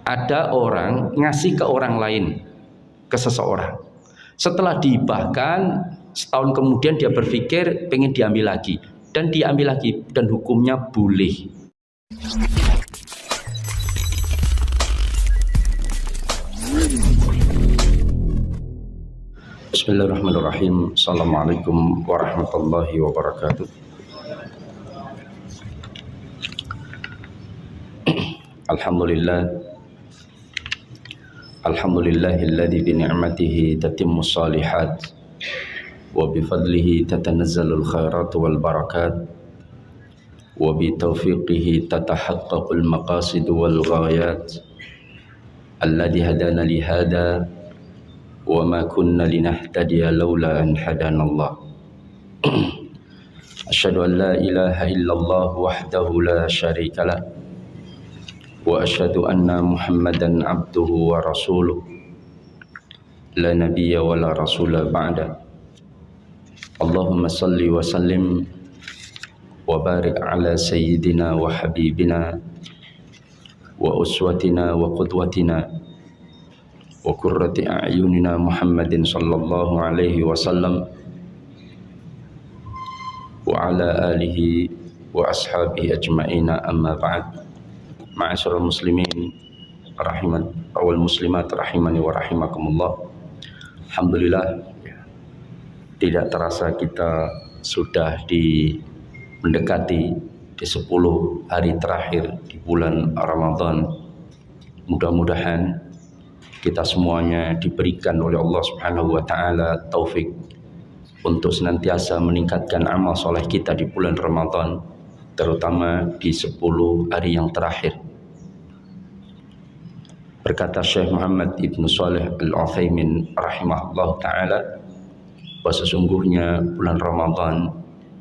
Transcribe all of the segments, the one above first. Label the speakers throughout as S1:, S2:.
S1: Ada orang ngasih ke orang lain, ke seseorang. Setelah dihibahkan, setahun kemudian dia berpikir pengen diambil lagi, dan diambil lagi, dan hukumnya boleh. Bismillahirrahmanirrahim. Assalamualaikum warahmatullahi wabarakatuh. Alhamdulillahilladzi bi ni'matihi tatimmus shalihat wa bi fadlihi tatanazzalul khairat wal barakat wa bi taufiqihi tatahaqqaqul maqasid wal ghayat alladzi hadana li hada wa ma kunna linahtadiya laula an hadanallah. Asyhadu an la ilaha illallah wahdahu la syarika lah wa asyhadu anna Muhammadan abduhu wa rasuluh la nabiyya wa la rasula ba'da. Allahumma salli wa sallim wa barik ala sayyidina wa habibina wa uswatina wa qudwatina wa qurrati a'yunina Muhammadin sallallahu alaihi wasallam wa ala alihi wa ashabihi ajma'ina, amma ba'd. Ma'asyiral muslimin rahiman wal muslimat rahimani wa rahimakumullah. Alhamdulillah, tidak terasa kita sudah mendekati di 10 hari terakhir di bulan Ramadan. Mudah-mudahan kita semuanya diberikan oleh Allah Subhanahu wa taala taufik untuk senantiasa meningkatkan amal soleh kita di bulan Ramadan, terutama di 10 hari yang terakhir. Berkata Syekh Muhammad Ibn Shalih Al-Utsaimin rahimahullah ta'ala, bahwa sesungguhnya bulan Ramadan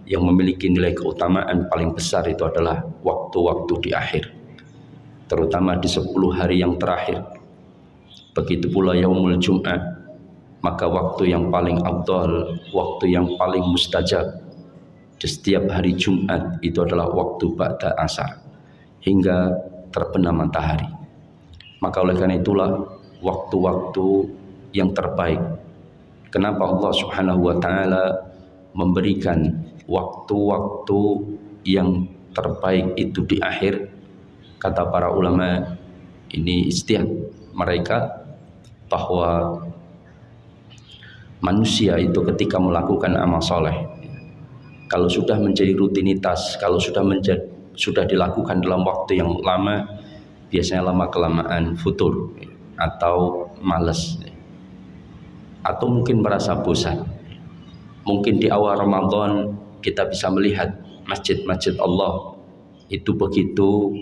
S1: yang memiliki nilai keutamaan paling besar itu adalah waktu-waktu di akhir, terutama di 10 hari yang terakhir. Begitu pula yaumul Jum'ah, maka waktu yang paling afdal, waktu yang paling mustajab di setiap hari Jumat itu adalah waktu ba'da asar hingga terbenam matahari. Maka oleh karena itulah waktu-waktu yang terbaik. Kenapa Allah Subhanahu wa taala memberikan waktu-waktu yang terbaik itu di akhir? Kata para ulama, ini ijtihad mereka, bahwa manusia itu ketika melakukan amal soleh, kalau sudah menjadi rutinitas, kalau sudah dilakukan dalam waktu yang lama, biasanya lama-kelamaan futur atau malas, atau mungkin merasa bosan. Mungkin di awal Ramadan kita bisa melihat masjid-masjid Allah itu begitu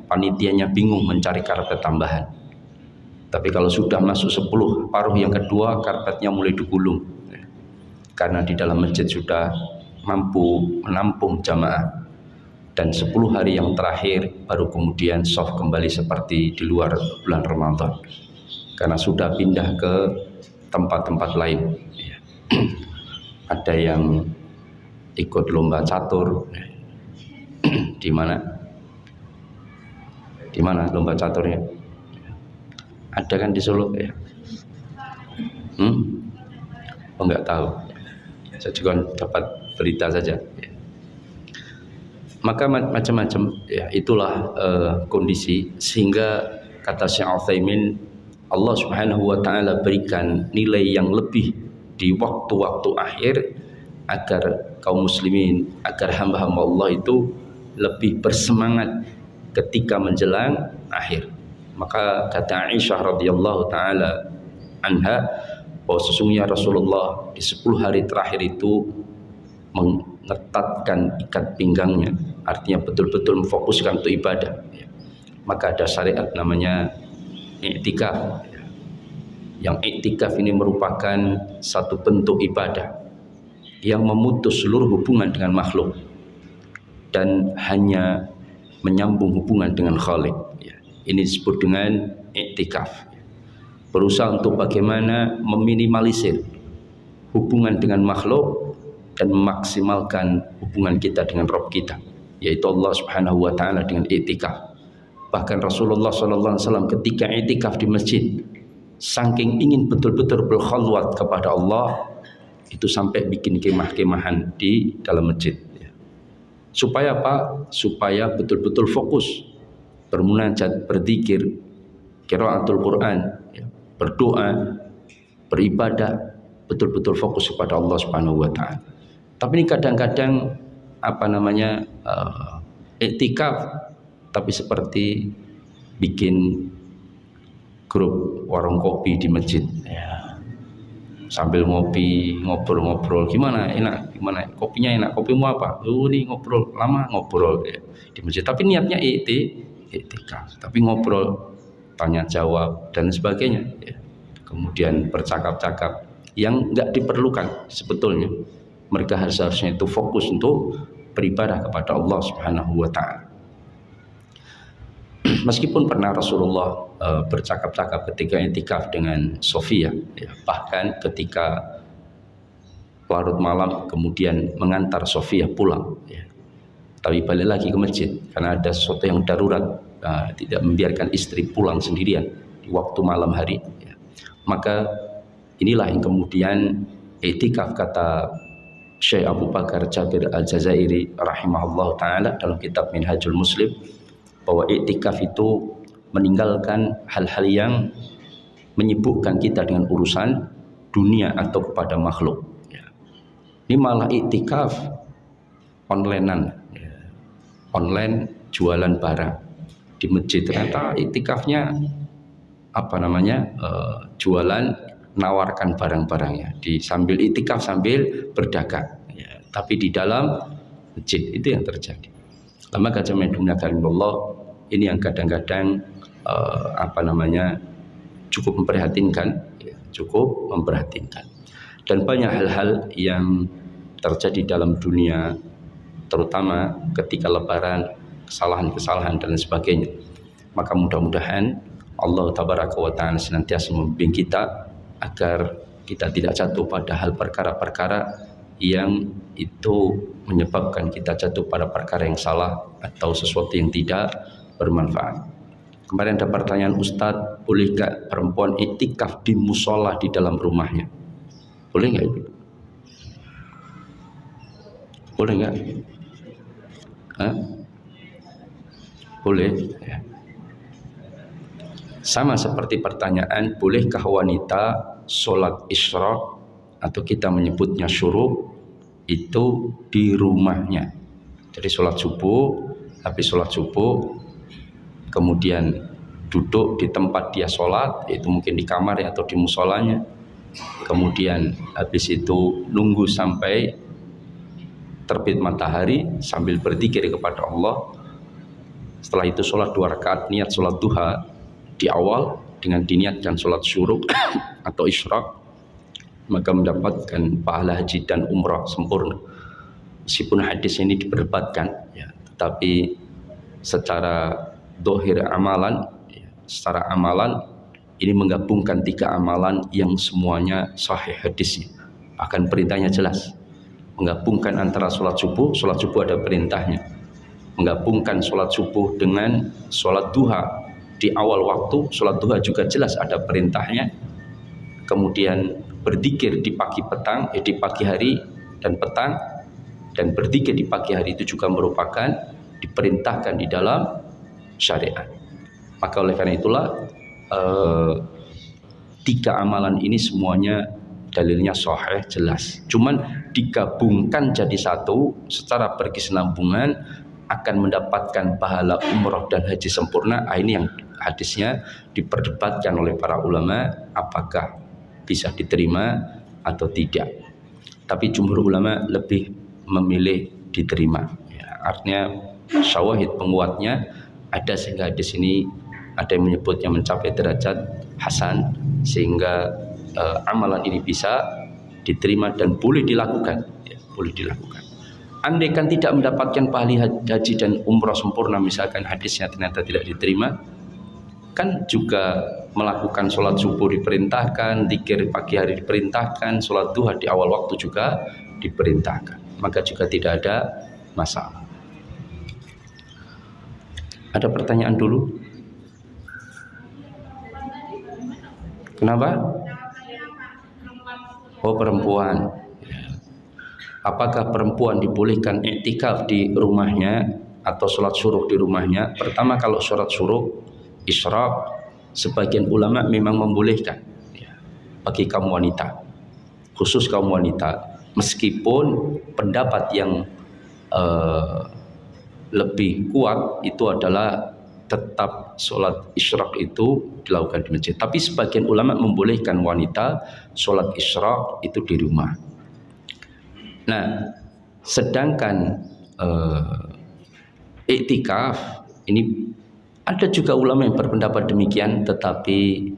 S1: panitianya bingung mencari karpet tambahan. Tapi kalau sudah masuk 10 paruh yang kedua, karpetnya mulai digulung, karena di dalam masjid sudah mampu menampung jamaah. Dan 10 hari yang terakhir baru kemudian soft kembali seperti di luar bulan Ramadan, karena sudah pindah ke tempat-tempat lain. Ada yang ikut lomba catur. Di mana lomba caturnya? Ada kan di Solo ya? Oh, enggak tahu. Saya juga dapat berita saja. Maka macam-macam ya, itulah kondisi, sehingga kata Syekh Utsaimin, Allah Subhanahu wa taala berikan nilai yang lebih di waktu-waktu akhir agar kaum muslimin, agar hamba-hamba Allah itu lebih bersemangat ketika menjelang akhir. Maka kata Aisyah radhiyallahu taala anha, bahwa sesungguhnya Rasulullah di 10 hari terakhir itu mengetatkan ikat pinggangnya, artinya betul-betul memfokuskan untuk ibadah. Maka ada syariat namanya i'tikaf. Yang i'tikaf ini merupakan satu bentuk ibadah yang memutus seluruh hubungan dengan makhluk dan hanya menyambung hubungan dengan Khalik. Ini disebut dengan i'tikaf. Berusaha untuk bagaimana meminimalisir hubungan dengan makhluk dan memaksimalkan hubungan kita dengan Rabb kita, yaitu Allah Subhanahu wa taala, dengan i'tikaf. Bahkan Rasulullah SAW ketika i'tikaf di masjid, saking ingin betul-betul berkhalwat kepada Allah, itu sampai bikin kemah-kemahan di dalam masjid. Supaya apa? Supaya betul-betul fokus bermunajat, berzikir, qiraatul Quran, berdoa, beribadah, betul-betul fokus kepada Allah Subhanahu wa taala. Tapi ini kadang-kadang iktikaf tapi seperti bikin grup warung kopi di masjid. Ya. Sambil ngopi, ngobrol-ngobrol, gimana kopinya enak, kopimu apa? Ini ngobrol lama ngobrol ya, di masjid. Tapi niatnya iktikaf, tapi ngobrol, tanya jawab dan sebagainya. Ya. Kemudian bercakap-cakap yang nggak diperlukan sebetulnya. Mereka harusnya itu fokus untuk beribadah kepada Allah Subhanahu wa taala. Meskipun pernah Rasulullah bercakap-cakap ketika i'tikaf dengan Sofia, ya, bahkan ketika larut malam kemudian mengantar Sofia pulang, ya. Tapi balik lagi ke masjid karena ada sesuatu yang darurat, tidak membiarkan istri pulang sendirian di waktu malam hari, ya. Maka inilah yang kemudian i'tikaf, kata Syekh Abu Bakar Jabir Al-Jazairi rahimahullah ta'ala dalam kitab Minhajul Muslim, bahwa i'tikaf itu meninggalkan hal-hal yang menyibukkan kita dengan urusan dunia atau kepada makhluk. Ya. Ini malah i'tikaf onlinean, ya. Online jualan barang di masjid. Ternyata i'tikafnya jualan, nawarkan barang-barangnya, sambil i'tikaf sambil berdagang, ya. Tapi di dalam masjid itu yang terjadi. Maka jamaah dunia karimullah, ini yang kadang-kadang cukup memprihatinkan, ya, cukup memprihatinkan. Dan banyak hal-hal yang terjadi dalam dunia, terutama ketika lebaran, kesalahan-kesalahan dan sebagainya. Maka mudah-mudahan Allah Tabaraka wa Ta'ala senantiasa membimbing kita agar kita tidak jatuh pada hal perkara-perkara yang itu menyebabkan kita jatuh pada perkara yang salah atau sesuatu yang tidak bermanfaat. Kemarin ada pertanyaan, Ustadz, bolehkah perempuan i'tikaf di musola di dalam rumahnya? Boleh nggak itu? Boleh nggak? Boleh. Ya. Sama seperti pertanyaan, bolehkah wanita sholat isyraq atau kita menyebutnya syuruk itu di rumahnya? Jadi sholat subuh, habis sholat subuh kemudian duduk di tempat dia sholat, itu mungkin di kamar atau di musolanya. Kemudian habis itu nunggu sampai terbit matahari sambil berzikir kepada Allah. Setelah itu sholat 2 rakaat, niat sholat duha di awal dengan diniatkan sholat syuruk atau isyraq, maka mendapatkan pahala haji dan umrah sempurna. Meskipun hadis ini diperdebatkan, ya, tetapi secara dohir amalan, ya, secara amalan ini menggabungkan 3 amalan yang semuanya sahih hadisnya, bahkan perintahnya jelas. Menggabungkan antara sholat subuh ada perintahnya, menggabungkan sholat subuh dengan sholat duha di awal waktu, sholat duha juga jelas ada perintahnya. Kemudian berzikir di pagi hari dan petang, dan berzikir di pagi hari itu juga merupakan diperintahkan di dalam syariat. Maka oleh karena itulah 3 amalan ini semuanya dalilnya sahih jelas. Cuman digabungkan jadi satu secara berkesinambungan akan mendapatkan pahala umrah dan haji sempurna. Ini yang hadisnya diperdebatkan oleh para ulama, apakah bisa diterima atau tidak. Tapi jumhur ulama lebih memilih diterima. Ya, artinya syawahid penguatnya ada, sehingga di sini ada yang menyebutnya mencapai derajat hasan, sehingga amalan ini bisa diterima dan boleh dilakukan, ya, boleh dilakukan. Andai kan tidak mendapatkan pahala haji dan umrah sempurna, misalkan hadisnya ternyata tidak diterima, kan juga melakukan sholat subuh diperintahkan, zikir pagi hari diperintahkan, sholat duha di awal waktu juga diperintahkan, maka juga tidak ada masalah. Ada pertanyaan dulu? Kenapa? Oh, perempuan. Apakah perempuan dibolehkan iktikaf di rumahnya atau sholat syuruk di rumahnya? Pertama, kalau sholat syuruk, isyraq, sebagian ulama memang membolehkan bagi kaum wanita, khusus kaum wanita. Meskipun pendapat yang lebih kuat itu adalah tetap sholat isyraq itu dilakukan di masjid. Tapi sebagian ulama membolehkan wanita sholat isyraq itu di rumah. Nah, sedangkan iktikaf ini ada juga ulama yang berpendapat demikian, tetapi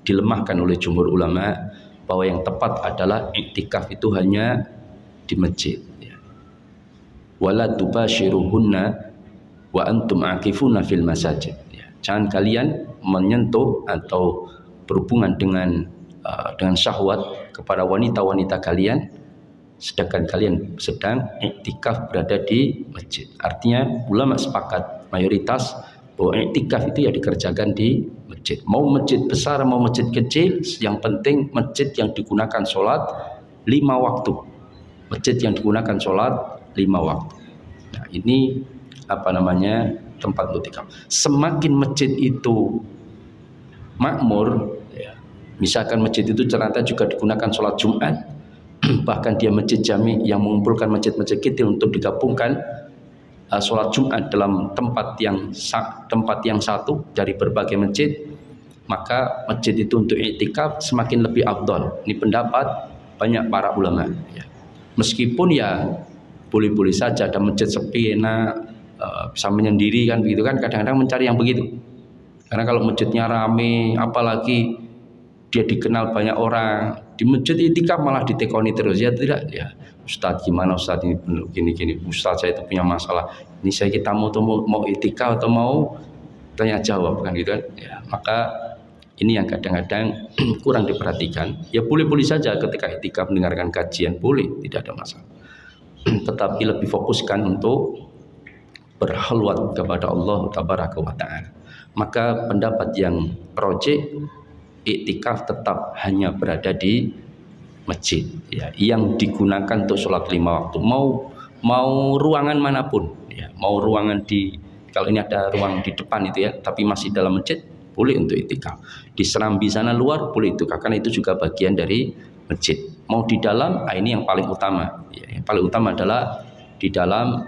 S1: dilemahkan oleh jumhur ulama bahwa yang tepat adalah iktikaf itu hanya di masjid. Wala tubashiruhunna wa antum akifuna fil masajid. Jangan kalian menyentuh atau berhubungan dengan syahwat kepada wanita-wanita kalian sedangkan kalian sedang iktikaf berada di masjid. Artinya ulama sepakat mayoritas bahwa iktikaf itu ya dikerjakan di masjid. Mau masjid besar mau masjid kecil, yang penting masjid yang digunakan sholat 5 waktu. Masjid yang digunakan sholat 5 waktu. Nah, ini tempat iktikaf. Semakin masjid itu makmur, misalkan masjid itu ternyata juga digunakan sholat Jumat, bahkan dia masjid jami yang mengumpulkan masjid-masjid kecil untuk digabungkan sholat Jumat dalam tempat yang satu dari berbagai masjid, maka masjid itu untuk iktikaf semakin lebih afdal. Ini pendapat banyak para ulama. Meskipun ya boleh-boleh saja ada masjid sepi enak, bisa menyendiri kan begitu kan, kadang-kadang mencari yang begitu. Karena kalau masjidnya rame, apalagi dia dikenal banyak orang, di masjid iktikaf malah ditekoni terus, ya tidak, ya Ustadz gimana Ustadz ini gini Ustadz saya itu punya masalah ini, kita mau iktikaf atau mau tanya jawab kan gitu kan, ya maka ini yang kadang-kadang kurang diperhatikan. Ya boleh-boleh saja ketika iktikaf mendengarkan kajian, boleh, tidak ada masalah, tetapi lebih fokuskan untuk berhalwat kepada Allah tabaraka wa ta'ala. Maka pendapat yang rajih, iktikaf tetap hanya berada di masjid, ya, yang digunakan untuk sholat 5 waktu. Mau ruangan manapun, ya, mau ruangan kalau ini ada ruang di depan itu ya, tapi masih dalam masjid, boleh untuk iktikaf. Di serambi sana luar boleh iktikaf, karena itu juga bagian dari masjid. Mau di dalam, ini yang paling utama. Ya, yang paling utama adalah di dalam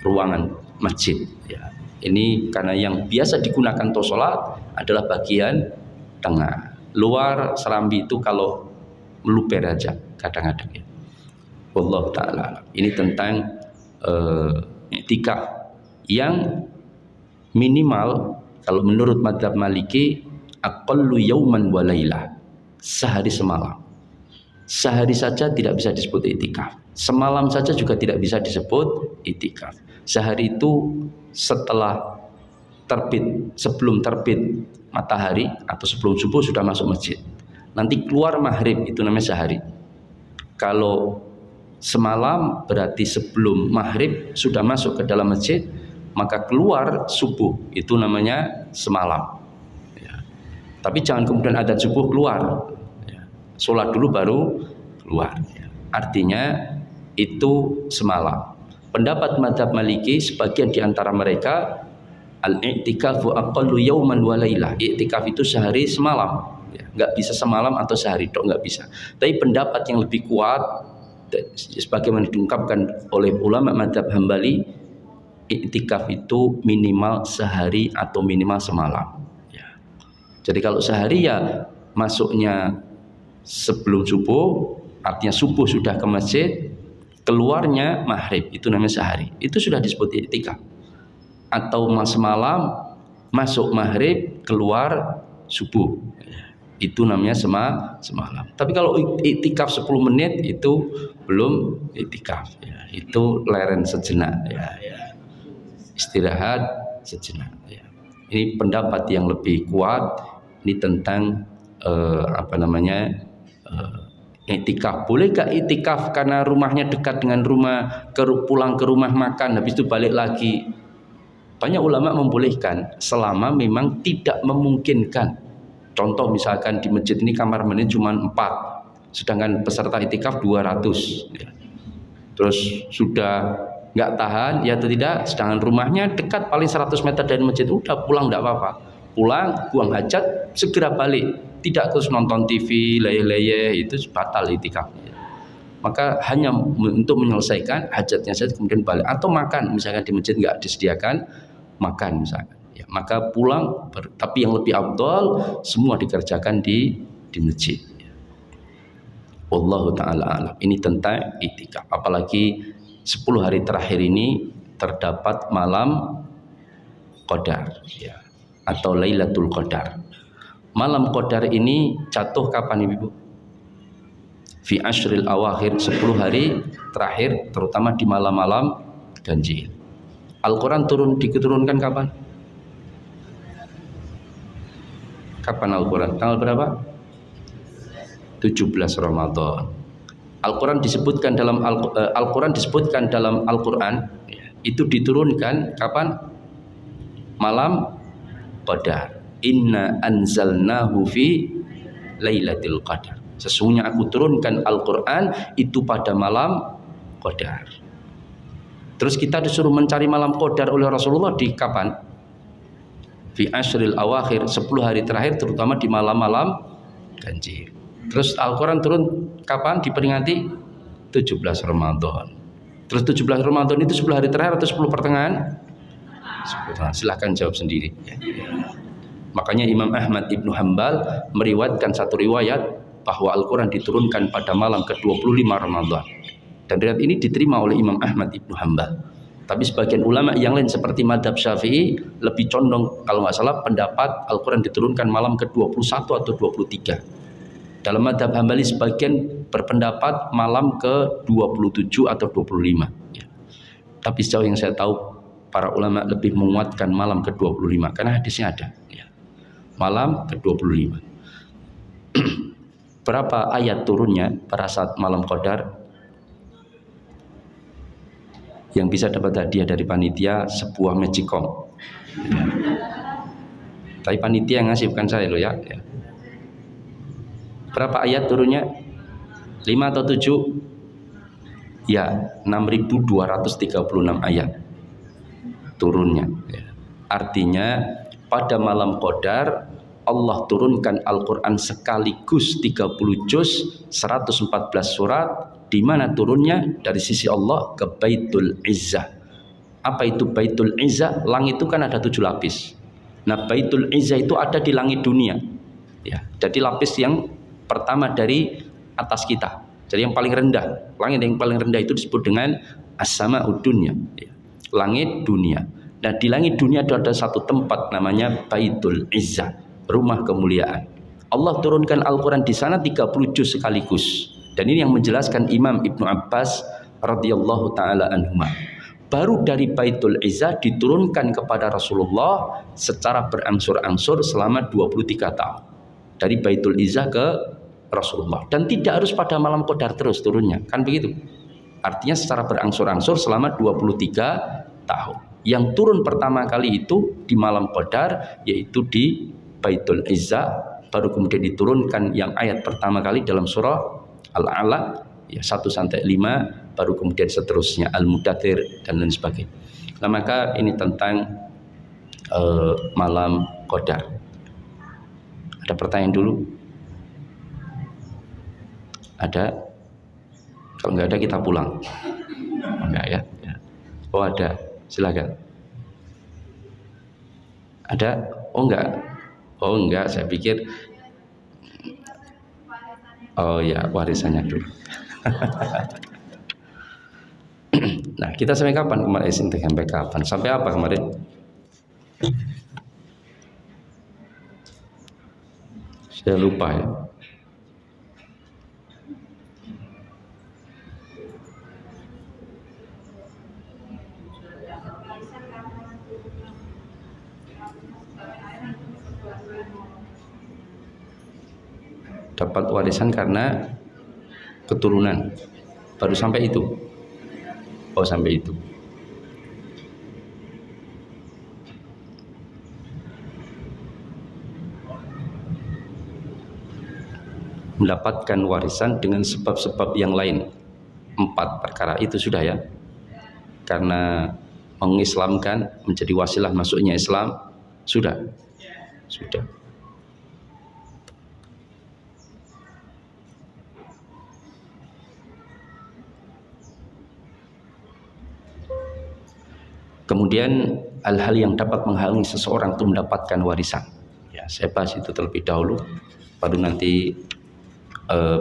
S1: ruangan masjid. Ya. Ini karena yang biasa digunakan untuk sholat adalah bagian tengah. Luar serambi itu kalau meluber aja kadang-kadang ya. Wallahu ta'ala. Ini tentang iktikaf yang minimal kalau menurut mazhab Maliki aqallu yauman wa lailah, sehari semalam. Sehari saja tidak bisa disebut iktikaf. Semalam saja juga tidak bisa disebut iktikaf. Sehari itu setelah terbit, sebelum terbit matahari atau sebelum subuh sudah masuk masjid. Nanti keluar maghrib itu namanya sehari. Kalau semalam berarti sebelum maghrib sudah masuk ke dalam masjid, maka keluar subuh itu namanya semalam. Ya. Tapi jangan kemudian adzan subuh keluar. Ya. Sholat dulu baru keluar. Ya. Artinya itu semalam. Pendapat mazhab Maliki sebagian di antara mereka al-i'tikafu aqallu yauman wa lailah. I'tikaf itu sehari semalam. Ya, enggak bisa semalam atau sehari dok, enggak bisa. Tapi pendapat yang lebih kuat sebagaimana diungkapkan oleh ulama mazhab Hambali, i'tikaf itu minimal sehari atau minimal semalam. Ya. Jadi kalau sehari ya masuknya sebelum subuh, artinya subuh sudah ke masjid, keluarnya maghrib, itu namanya sehari. Itu sudah disebut i'tikaf. Atau semalam, masuk maghrib, keluar subuh, itu namanya semalam. Tapi kalau i'tikaf 10 menit itu belum i'tikaf, ya. Itu leren sejenak, ya. Istirahat sejenak, ya. Ini pendapat yang lebih kuat. Ini tentang i'tikaf. Boleh gak i'tikaf karena rumahnya dekat dengan rumah, pulang ke rumah makan, habis itu balik lagi? Banyak ulama membolehkan selama memang tidak memungkinkan Contoh misalkan di masjid ini kamar mandi cuma 4, sedangkan peserta itikaf 200. Ya. Terus sudah nggak tahan ya atau tidak, sedangkan rumahnya dekat paling 100 meter dari masjid, udah pulang nggak apa-apa. Pulang, buang hajat, segera balik. Tidak terus nonton TV, leyeh-leyeh, itu batal itikafnya. Maka hanya untuk menyelesaikan hajatnya saja kemudian balik. Atau makan, misalkan di masjid nggak disediakan makan misalkan. Ya, maka pulang, tapi yang lebih afdal semua dikerjakan di masjid. Wallahu ta'ala alam. Ini tentang itikaf. Apalagi 10 hari terakhir ini terdapat malam Qadar, ya, atau Lailatul Qadar. Malam Qadar ini jatuh kapan Ibu? Fi ashril awakhir, 10 hari terakhir, terutama di malam-malam ganjil. Al-Quran diturunkan kapan? Kapan Al-Quran? Tanggal berapa? 17 Ramadan. Al-Quran disebutkan dalam Al-Quran disebutkan dalam Al-Quran, itu diturunkan kapan? Malam Qadar. Inna anzalnahu fi Lailatul Qadar. Sesungguhnya aku turunkan Al-Quran itu pada malam Qadar. Terus kita disuruh mencari malam Qadar oleh Rasulullah di kapan? Fi ashril awakhir, 10 hari terakhir, terutama di malam-malam ganjil. Terus Al-Quran turun kapan? Diperingati 17 Ramadan. Terus 17 Ramadan itu 10 hari terakhir atau 10 pertengahan? 10 pertengahan. Silahkan jawab sendiri. Makanya Imam Ahmad Ibnu Hanbal meriwayatkan satu riwayat bahwa Al-Quran diturunkan pada malam ke-25 Ramadan. Dan riwayat ini diterima oleh Imam Ahmad Ibnu Hanbal. Tapi sebagian ulama yang lain seperti madhab Syafi'i lebih condong, kalau nggak salah, pendapat Al-Quran diturunkan malam ke-21 atau 23. Dalam madhab Hambali sebagian berpendapat malam ke-27 atau 25. Ya. Tapi sejauh yang saya tahu, para ulama lebih menguatkan malam ke-25 karena hadisnya ada. Ya. Malam ke-25. Berapa ayat turunnya pada saat malam Qadar? Yang bisa dapat hadiah dari panitia sebuah magicom. Ya. Tapi panitia yang ngasih, bukan saya loh ya. Ya. Berapa ayat turunnya? 5 atau 7? Ya, 6.236 ayat turunnya. Ya. Artinya pada malam Qadar Allah turunkan Al-Quran sekaligus 30 juz, 114 surat, di mana turunnya dari sisi Allah ke Baitul Izzah. Apa itu Baitul Izzah? Langit itu kan ada 7 lapis. Nah, Baitul Izzah itu ada di langit dunia. Ya, jadi lapis yang pertama dari atas kita. Jadi yang paling rendah, langit yang paling rendah itu disebut dengan as-sama'ud dunya, ya, langit dunia. Nah, di langit dunia itu ada satu tempat namanya Baitul Izzah, rumah kemuliaan. Allah turunkan Al-Quran di sana 30 juz sekaligus. Dan ini yang menjelaskan Imam Ibnu Abbas radhiyallahu taala anhuma. Baru dari Baitul Izzah diturunkan kepada Rasulullah secara berangsur-angsur selama 23 tahun. Dari Baitul Izzah ke Rasulullah. Dan tidak harus pada malam Qadar terus turunnya, kan begitu. Artinya secara berangsur-angsur selama 23 tahun. Yang turun pertama kali itu di malam Qadar, yaitu di Baitul Izzah. Baru kemudian diturunkan yang ayat pertama kali dalam surah Al-A'la, ya, 1-5, baru kemudian seterusnya Al-Mudaththir dan lain sebagainya. Nah, maka ini tentang malam Qadar. Ada pertanyaan dulu? Ada? Kalau nggak ada kita pulang. Enggak ya? Oh ada, silakan. Ada? Oh enggak. Oh enggak, saya pikir. Oh ya, warisannya dulu. Nah, kita sampai kapan kemarin? Sampai kapan? Sampai apa kemarin? Saya lupa ya. Dapat warisan karena keturunan, baru sampai itu. Oh sampai itu. mendapatkan warisan dengan sebab-sebab yang lain. 4 perkara itu sudah ya. Karena mengislamkan, menjadi wasilah masuknya Islam, sudah. Kemudian hal-hal yang dapat menghalangi seseorang untuk mendapatkan warisan. Ya, saya bahas itu terlebih dahulu, baru nanti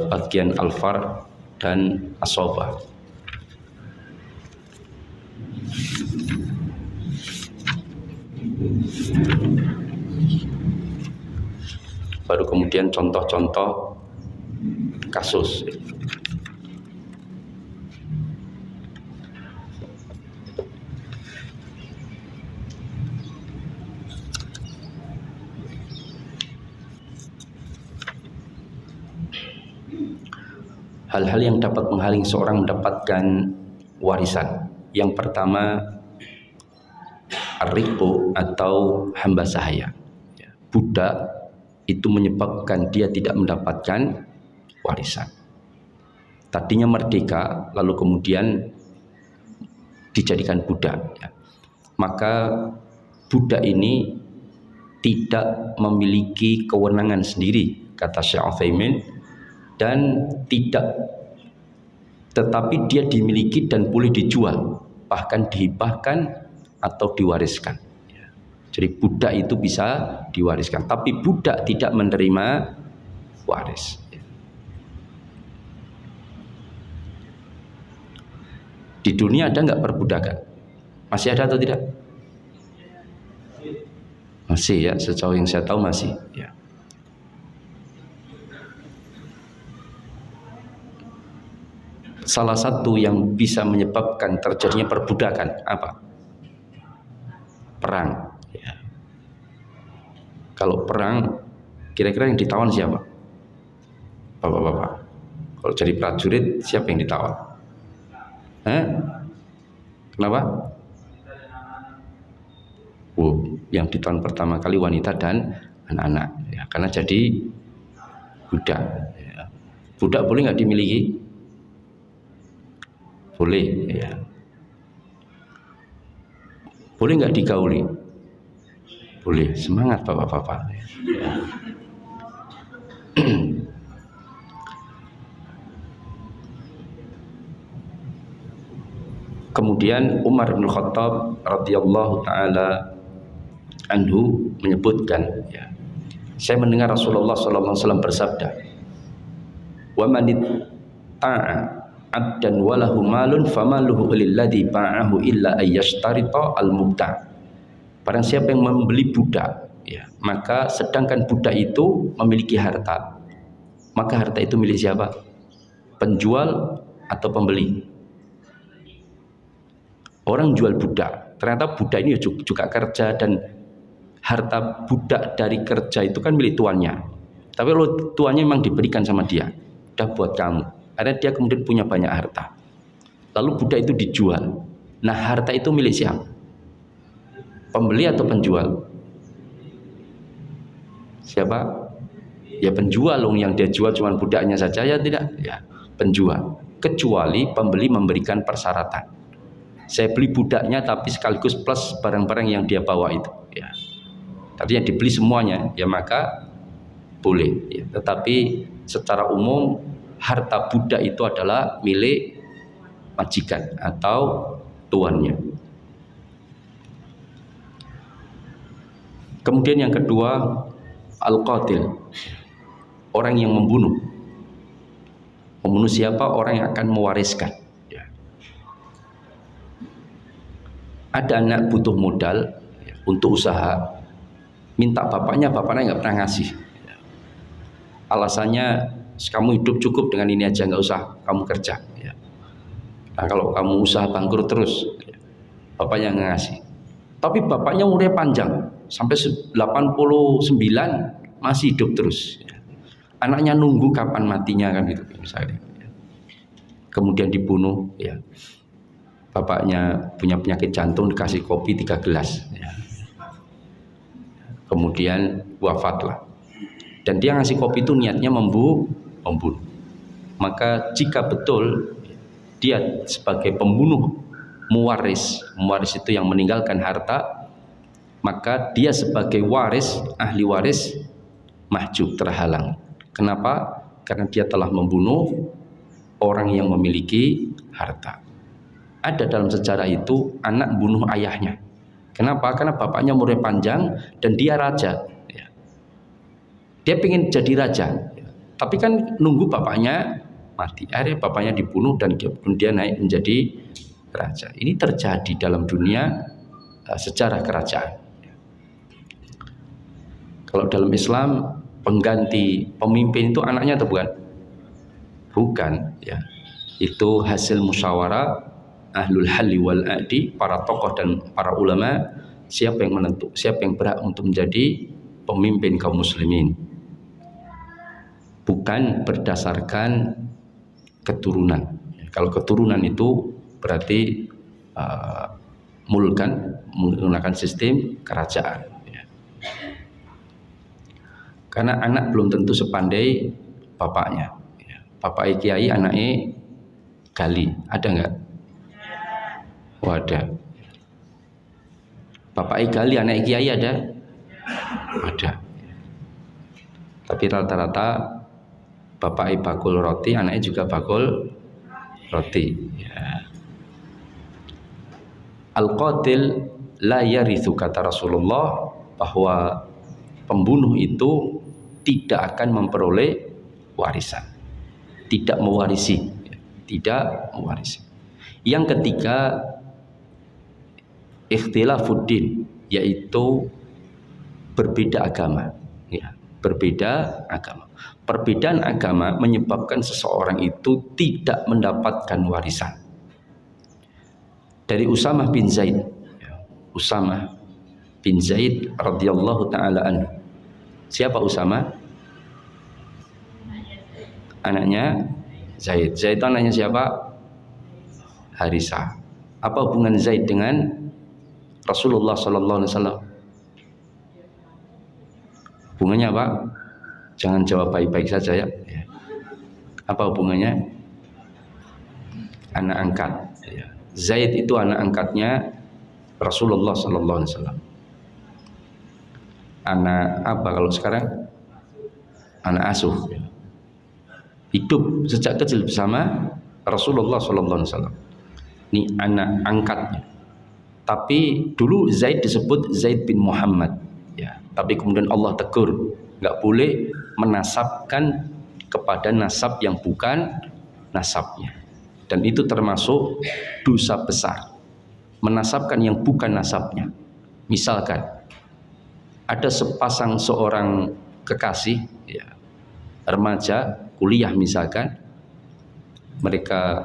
S1: bagian al-far dan as-sobah. Baru kemudian contoh-contoh kasus. Hal-hal yang dapat menghalangi seorang mendapatkan warisan. Yang pertama, ar-riqu atau hamba sahaya. Budak itu menyebabkan dia tidak mendapatkan warisan. Tadinya merdeka, lalu kemudian dijadikan budak. Maka budak ini tidak memiliki kewenangan sendiri, kata Syekh Utsaimin, dan tetapi dia dimiliki dan boleh dijual, bahkan dihibahkan atau diwariskan. Jadi budak itu bisa diwariskan, tapi budak tidak menerima waris. Di dunia ada nggak perbudakan? Masih ada atau tidak? Masih ya, sejauh yang saya tahu masih ya. Salah satu yang bisa menyebabkan terjadinya perbudakan apa? Perang. Ya. Kalau perang, kira-kira yang ditawan siapa? Bapak-bapak. Kalau jadi prajurit, siapa yang ditawan? Kenapa? Yang ditawan pertama kali wanita dan anak-anak. Ya, karena jadi budak. Ya. Budak boleh nggak dimiliki? Boleh, ya. Boleh nggak digauli? Boleh. Semangat bapak-bapak. Ya. Kemudian Umar bin Khattab radhiyallahu taala anhu menyebutkan, ya, saya mendengar Rasulullah sallallahu alaihi wasallam bersabda, "Wa man ta'a abdan walahu malun famaluhu lilladzi ba'ahu illa ayyashtarita al-mubta'." Barang siapa yang membeli budak, ya, maka sedangkan budak itu memiliki harta, maka harta itu milik siapa? Penjual atau pembeli? Orang jual budak, ternyata budak ini juga kerja, dan harta budak dari kerja itu kan milik tuannya. Tapi kalau tuannya memang diberikan sama dia, udah buat kamu. Karena dia kemudian punya banyak harta. Lalu budak itu dijual. Nah, harta itu milik siapa? Pembeli atau penjual? Siapa? Ya penjual, yang dia jual cuma budaknya saja, ya tidak? Ya, penjual. Kecuali pembeli memberikan persyaratan. Saya beli budaknya tapi sekaligus plus barang-barang yang dia bawa itu. Ya. Tadinya dibeli semuanya, ya maka boleh. Ya. Tetapi secara umum harta budak itu adalah milik majikan atau tuannya. Kemudian yang kedua, al-qatil, orang yang membunuh. Membunuh siapa? Orang yang akan mewariskan. Ya. Ada anak butuh modal, ya, untuk usaha, minta bapaknya nggak pernah ngasih. Ya. Alasannya, kamu hidup cukup dengan ini aja, nggak usah kamu kerja. Ya. Nah, kalau kamu usaha bangkrut terus, ya, bapaknya nggak ngasih. Tapi bapaknya umurnya panjang, sampai 89 masih hidup terus. Ya. Anaknya nunggu kapan matinya kan gitu misalnya. Ya. Kemudian dibunuh, ya. Bapaknya punya penyakit jantung, dikasih kopi 3 gelas. Ya. Kemudian wafatlah. Dan dia ngasih kopi itu niatnya membunuh. Maka jika betul dia sebagai pembunuh muwaris itu yang meninggalkan harta, maka dia sebagai waris, ahli waris, mahjub, terhalang. Kenapa? Karena dia telah membunuh orang yang memiliki harta. Ada dalam sejarah itu anak bunuh ayahnya. Kenapa? Karena bapaknya umurnya panjang dan dia raja. Dia ingin jadi raja, tapi kan nunggu bapaknya mati. Akhirnya bapaknya dibunuh dan kemudian naik menjadi raja. Ini terjadi dalam dunia sejarah kerajaan. Kalau dalam Islam pengganti pemimpin itu anaknya atau bukan? Bukan, ya. Itu hasil musyawarah ahlul halli wal aqdi, para tokoh dan para ulama, siapa yang menentukan, siapa yang berhak untuk menjadi pemimpin kaum muslimin. Bukan berdasarkan keturunan. Kalau keturunan itu berarti mulkan, menggunakan sistem kerajaan. Karena anak belum tentu sepandai bapaknya. Bapaknya kiai, anaknya gali. Ada enggak? Oh, ada. Bapaknya gali, anaknya kiai ada? Ada. Tapi rata-rata bapaknya bakul roti, anaknya juga bakul roti. Ya. Al-qatil la yarithu, kata Rasulullah, bahwa pembunuh itu tidak akan memperoleh warisan, tidak mewarisi, tidak mewarisi. Yang ketiga, ikhtilafuddin, yaitu berbeda agama, ya, berbeda agama. Perbedaan agama menyebabkan seseorang itu tidak mendapatkan warisan. Dari Usamah bin Zaid, Usamah bin Zaid radhiyallahu taala anhu. Siapa Usamah? Anaknya Zaid. Zaid itu anaknya siapa? Harisah. Apa hubungan Zaid dengan Rasulullah sallallahu alaihi wasallam? Hubungannya apa? Jangan jawab baik-baik saja ya. Apa hubungannya? Anak angkat. Zaid itu anak angkatnya Rasulullah sallallahu alaihi wasallam. Anak apa kalau sekarang? Anak asuh. Hidup sejak kecil bersama Rasulullah sallallahu alaihi wasallam. Ini anak angkatnya. Tapi dulu Zaid disebut Zaid bin Muhammad, ya. Tapi kemudian Allah tegur, nggak boleh menasabkan kepada nasab yang bukan nasabnya. Dan itu termasuk dosa besar. Menasabkan yang bukan nasabnya. Misalkan ada sepasang seorang kekasih, ya, remaja kuliah misalkan, mereka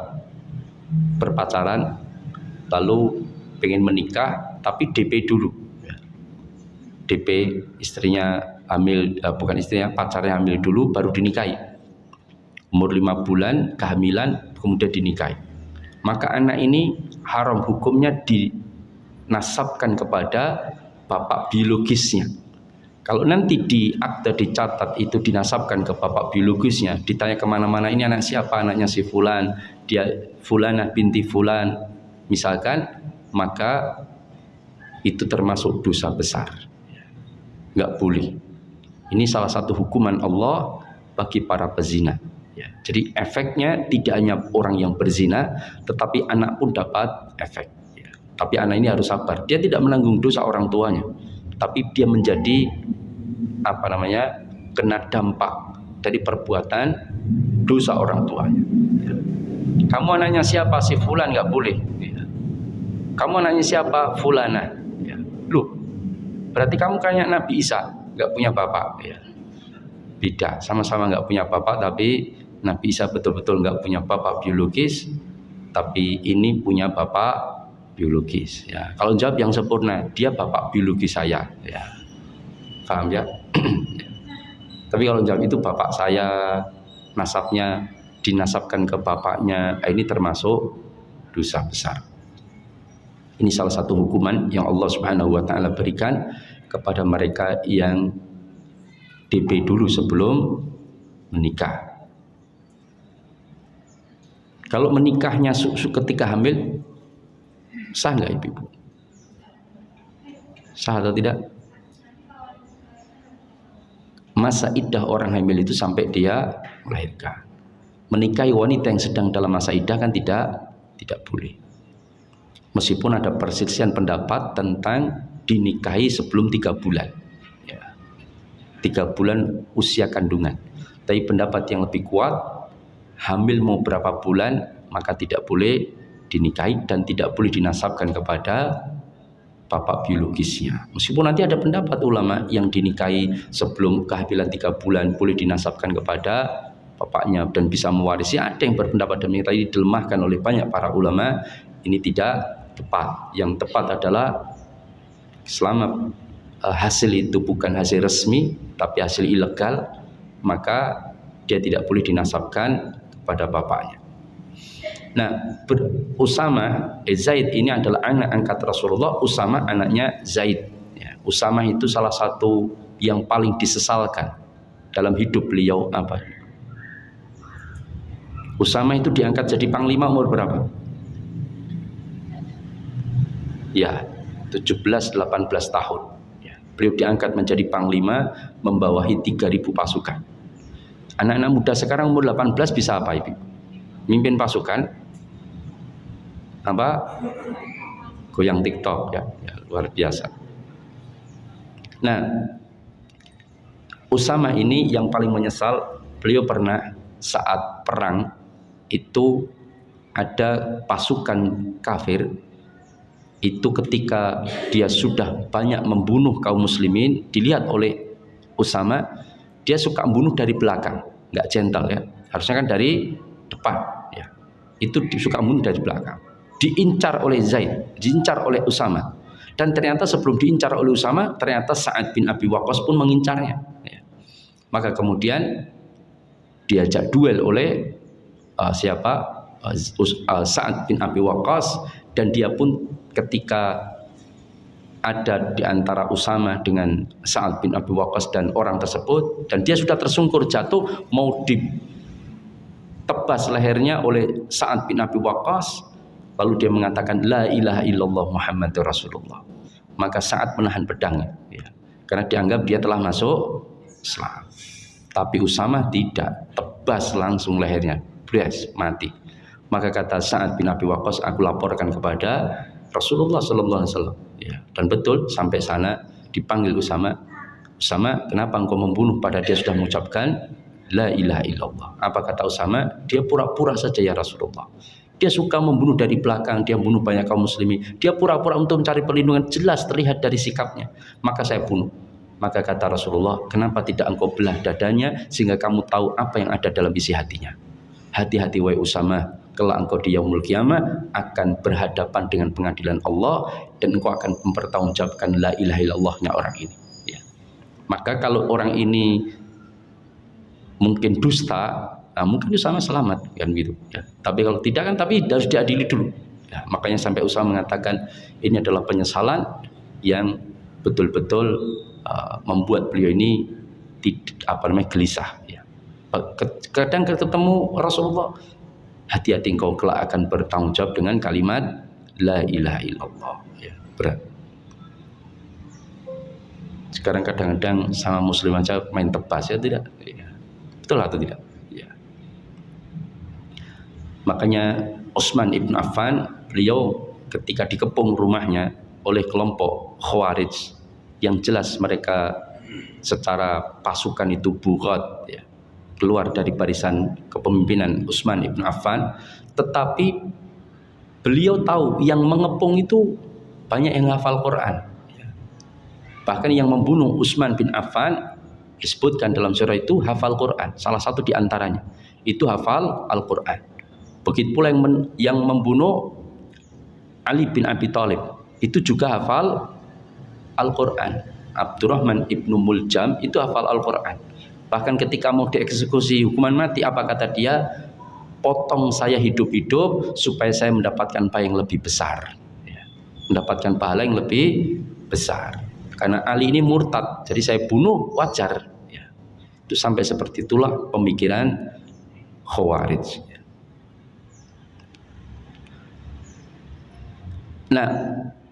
S1: berpacaran lalu pengen menikah tapi DP dulu, ya. DP, istrinya hamil, bukan istrinya, pacarnya hamil dulu baru dinikahi. Umur 5 bulan kehamilan kemudian dinikahi. Maka anak ini haram hukumnya dinasabkan kepada bapak biologisnya. Kalau nanti di akte dicatat itu dinasabkan ke bapak biologisnya, ditanya kemana-mana, ini anak siapa? Anaknya si fulan, dia fulanah binti fulan misalkan, maka itu termasuk dosa besar, nggak boleh. Ini salah satu hukuman Allah bagi para pezina, ya. Jadi efeknya tidak hanya orang yang berzina, tetapi anak pun dapat efek, ya. Tapi anak ini harus sabar, dia tidak menanggung dosa orang tuanya, tapi dia menjadi kena dampak dari perbuatan dosa orang tuanya, ya. Kamu anaknya siapa? Si fulan, nggak boleh, ya. Kamu anaknya siapa? Fulana, ya. Loh, berarti kamu kayak Nabi Isa, nggak punya bapak, ya. Beda, sama-sama nggak punya bapak, tapi Nabi Isa betul-betul nggak punya bapak biologis, tapi ini punya bapak biologis, ya. Kalau jawab yang sempurna, dia bapak biologis saya, ya. Paham ya? Tapi kalau jawab itu bapak saya, nasabnya dinasabkan ke bapaknya, ini termasuk dosa besar. Ini salah satu hukuman yang Allah Subhanahu wa taala berikan kepada mereka yang DP dulu sebelum menikah. Kalau menikahnya ketika hamil, sah nggak ibu-ibu? Sah atau tidak? Masa iddah orang hamil itu sampai dia melahirkan. Menikahi wanita yang sedang dalam masa iddah kan tidak boleh. Meskipun ada perselisihan pendapat tentang dinikahi sebelum 3 bulan, ya. 3 bulan usia kandungan. Tapi pendapat yang lebih kuat, hamil mau berapa bulan maka tidak boleh dinikahi dan tidak boleh dinasabkan kepada bapak biologisnya. Meskipun nanti ada pendapat ulama yang dinikahi sebelum kehamilan 3 bulan boleh dinasabkan kepada bapaknya dan bisa mewarisi. Ada yang berpendapat demikian, tadi dilemahkan oleh banyak para ulama. Ini tidak tepat. Yang tepat adalah selama hasil itu bukan hasil resmi tapi hasil ilegal, maka dia tidak boleh dinasabkan kepada bapaknya. Nah, Usama Zaid ini adalah anak angkat Rasulullah. Usama anaknya Zaid, ya. Usama itu salah satu yang paling disesalkan dalam hidup beliau. Apa? Usama itu diangkat jadi panglima umur berapa? Ya, 17-18 tahun, ya. Beliau diangkat menjadi panglima membawahi 3.000 pasukan. Anak-anak muda sekarang umur 18 bisa apa ibu? Mimpin pasukan, apa? Goyang TikTok, ya, luar biasa. Nah, Usama ini yang paling menyesal. Beliau pernah saat perang itu ada pasukan kafir. Itu ketika dia sudah banyak membunuh kaum muslimin, dilihat oleh Usama, dia suka membunuh dari belakang, nggak gentle, ya. Harusnya kan dari depan, ya. Itu suka membunuh dari belakang. Diincar oleh Zaid, diincar oleh Usama. Dan ternyata sebelum diincar oleh Usama, ternyata Sa'ad bin Abi Waqqas pun mengincarnya, ya. Maka kemudian diajak duel oleh Sa'ad bin Abi Waqqas, dan dia pun ketika ada di antara Usama dengan Sa'ad bin Abi Waqqas dan orang tersebut, dan dia sudah tersungkur jatuh mau ditebas lehernya oleh Sa'ad bin Abi Waqqas, lalu dia mengatakan la ilaha illallah Muhammadur Rasulullah. Maka Sa'ad menahan pedangnya, ya, karena dianggap dia telah masuk Islam. Tapi Usama tidak, tebas langsung lehernya, bres, mati. Maka kata Sa'ad bin Abi Waqqas, aku laporkan kepada Rasulullah Sallallahu Alaihi Wasallam, ya. Dan betul sampai sana dipanggil Usama. Usama, kenapa engkau membunuh pada dia sudah mengucapkan la ilaha illallah? Apa kata Usama? Dia pura-pura saja ya Rasulullah. Dia suka membunuh dari belakang, dia membunuh banyak kaum muslimin. Dia pura-pura untuk mencari perlindungan, jelas terlihat dari sikapnya. Maka saya bunuh. Maka kata Rasulullah, kenapa tidak engkau belah dadanya sehingga kamu tahu apa yang ada dalam isi hatinya? Hati-hati wahai Usama, kelak engkau di yaumul qiyamah akan berhadapan dengan pengadilan Allah dan engkau akan mempertanggungjawabkan la ilaha illallahnya orang ini, ya. Maka kalau orang ini mungkin dusta, nah mungkin Usama selamat kan gitu, ya. Tapi kalau tidak kan tapi harus diadili dulu, ya. Makanya sampai Usama mengatakan ini adalah penyesalan yang betul-betul membuat beliau ini gelisah, ya. Kadang ketemu Rasulullah, hati-hati engkau kelak akan bertanggung jawab dengan kalimat la ilaha illallah, ya. Berat. Sekarang kadang-kadang sama muslim aja main tebas, ya tidak, ya. Betul atau tidak, ya. Makanya Utsman ibn Affan, beliau ketika dikepung rumahnya oleh kelompok Khawarij yang jelas mereka secara pasukan itu bughat, ya, keluar dari barisan kepemimpinan Utsman ibn Affan, tetapi beliau tahu yang mengepung itu banyak yang hafal Quran, ya. Bahkan yang membunuh Utsman bin Affan disebutkan dalam surah itu hafal Quran, salah satu di antaranya itu hafal Al-Quran. Begitu pula yang membunuh Ali bin Abi Thalib itu juga hafal Al-Quran. Abdurrahman ibnu Muljam itu hafal Al-Quran. Bahkan ketika mau dieksekusi hukuman mati, apa kata dia? Potong saya hidup-hidup supaya saya mendapatkan pahala yang lebih besar, ya. Mendapatkan pahala yang lebih besar. Karena Ali ini murtad, jadi saya bunuh wajar, ya. Itu sampai seperti itulah pemikiran Khawarij, ya. Nah,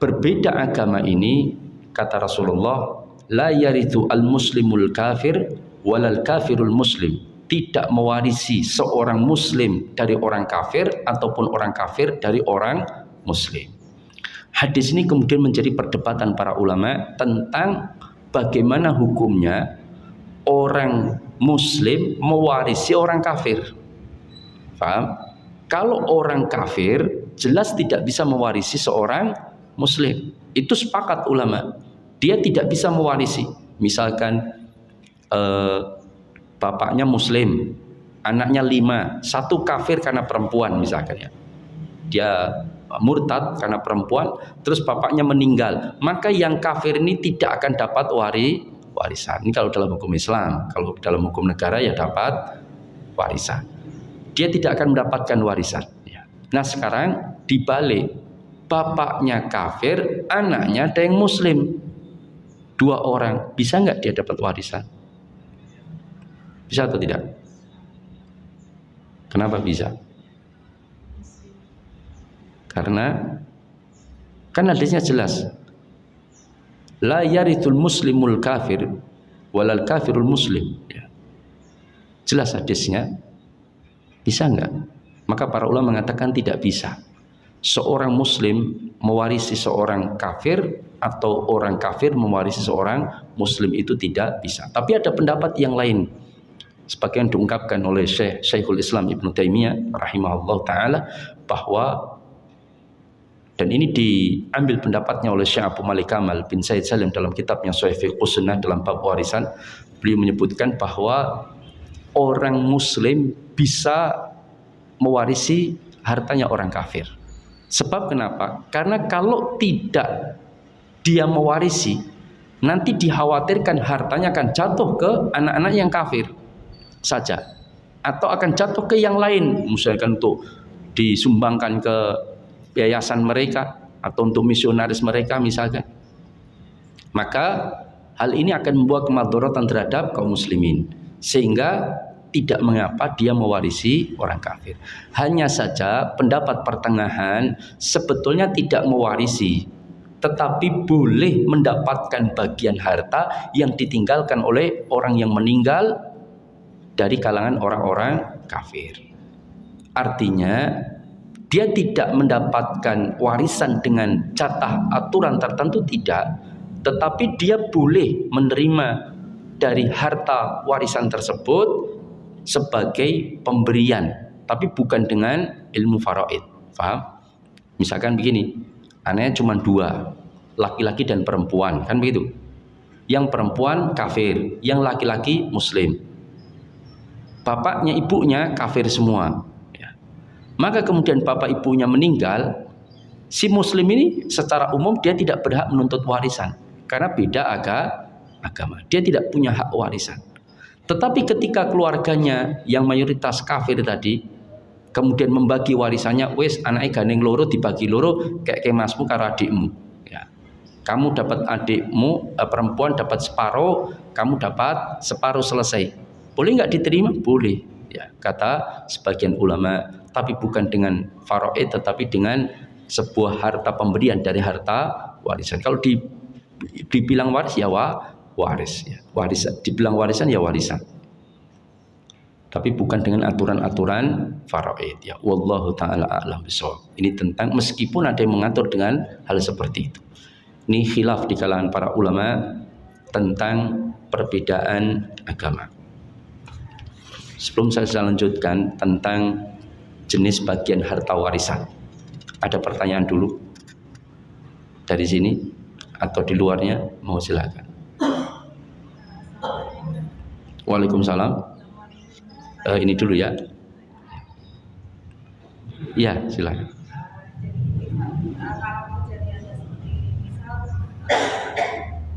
S1: berbeda agama ini, kata Rasulullah, la yarithu al-muslimul kafir walal kafirul muslim. Tidak mewarisi seorang muslim dari orang kafir ataupun orang kafir dari orang muslim. Hadis ini kemudian menjadi perdebatan para ulama tentang bagaimana hukumnya orang muslim mewarisi orang kafir. Paham? Kalau orang kafir jelas tidak bisa mewarisi seorang muslim. Itu sepakat ulama. Dia tidak bisa mewarisi. Misalkan bapaknya muslim, anaknya 5, satu kafir karena perempuan misalkan ya. Dia murtad karena perempuan, terus bapaknya meninggal, maka yang kafir ini tidak akan dapat warisan. Ini kalau dalam hukum Islam. Kalau dalam hukum negara ya dapat warisan. Dia tidak akan mendapatkan warisan. Nah sekarang dibalik, bapaknya kafir, anaknya ada yang muslim, 2 orang, bisa nggak dia dapat warisan? Bisa atau tidak? Kenapa bisa? Karena kan hadisnya jelas, la yarithul muslimul kafir walal kafirul muslim. Jelas hadisnya. Bisa enggak? Maka para ulama mengatakan tidak bisa. Seorang muslim mewarisi seorang kafir atau orang kafir mewarisi seorang muslim itu tidak bisa. Tapi ada pendapat yang lain. Sebagian diungkapkan oleh Syekhul Islam Ibnu Taimiyah rahimahullah taala bahwa, dan ini diambil pendapatnya oleh Syekh Abu Malik Kamal bin Said Salim dalam kitabnya Sahih Fiqh Sunnah dalam bab warisan. Beliau menyebutkan bahwa orang muslim bisa mewarisi hartanya orang kafir. Sebab kenapa? Karena kalau tidak dia mewarisi, nanti dikhawatirkan hartanya akan jatuh ke anak-anak yang kafir saja, atau akan jatuh ke yang lain, misalkan untuk disumbangkan ke yayasan mereka atau untuk misionaris mereka misalkan. Maka hal ini akan membuat kemadharatan terhadap kaum muslimin, sehingga tidak mengapa dia mewarisi orang kafir. Hanya saja pendapat pertengahan sebetulnya tidak mewarisi, tetapi boleh mendapatkan bagian harta yang ditinggalkan oleh orang yang meninggal dari kalangan orang-orang kafir. Artinya dia tidak mendapatkan warisan dengan jatah aturan tertentu, tidak, tetapi dia boleh menerima dari harta warisan tersebut sebagai pemberian, tapi bukan dengan ilmu faraid. Paham? Misalkan begini, anaknya cuma 2, laki-laki dan perempuan, kan begitu. Yang perempuan kafir, yang laki-laki muslim. Bapaknya ibunya kafir semua. Maka kemudian bapak ibunya meninggal, si muslim ini secara umum dia tidak berhak menuntut warisan karena beda agama. Dia tidak punya hak warisan. Tetapi ketika keluarganya yang mayoritas kafir tadi kemudian membagi warisannya, wes anaknya gandeng loro dibagi loro kayak masmu karo adikmu. Ya. Kamu dapat adikmu perempuan dapat separuh, kamu dapat separuh, selesai. Boleh nggak diterima? Boleh. Ya, kata sebagian ulama, tapi bukan dengan faraid, tetapi dengan sebuah harta pemberian dari harta warisan. Kalau dibilang waris ya waris, ya. Warisan, dibilang warisan ya warisan. Tapi bukan dengan aturan-aturan faraid, ya. Wallahu taala a'lam bishawab. Ini tentang, meskipun ada yang mengatur dengan hal seperti itu. Ini khilaf di kalangan para ulama tentang perbedaan agama. Sebelum saya lanjutkan tentang jenis bagian harta warisan, ada pertanyaan dulu dari sini atau di luarnya, mau silakan. Waalaikumsalam. Ini dulu ya. Ya, silakan.
S2: Kalau kejadiannya seperti ini, misal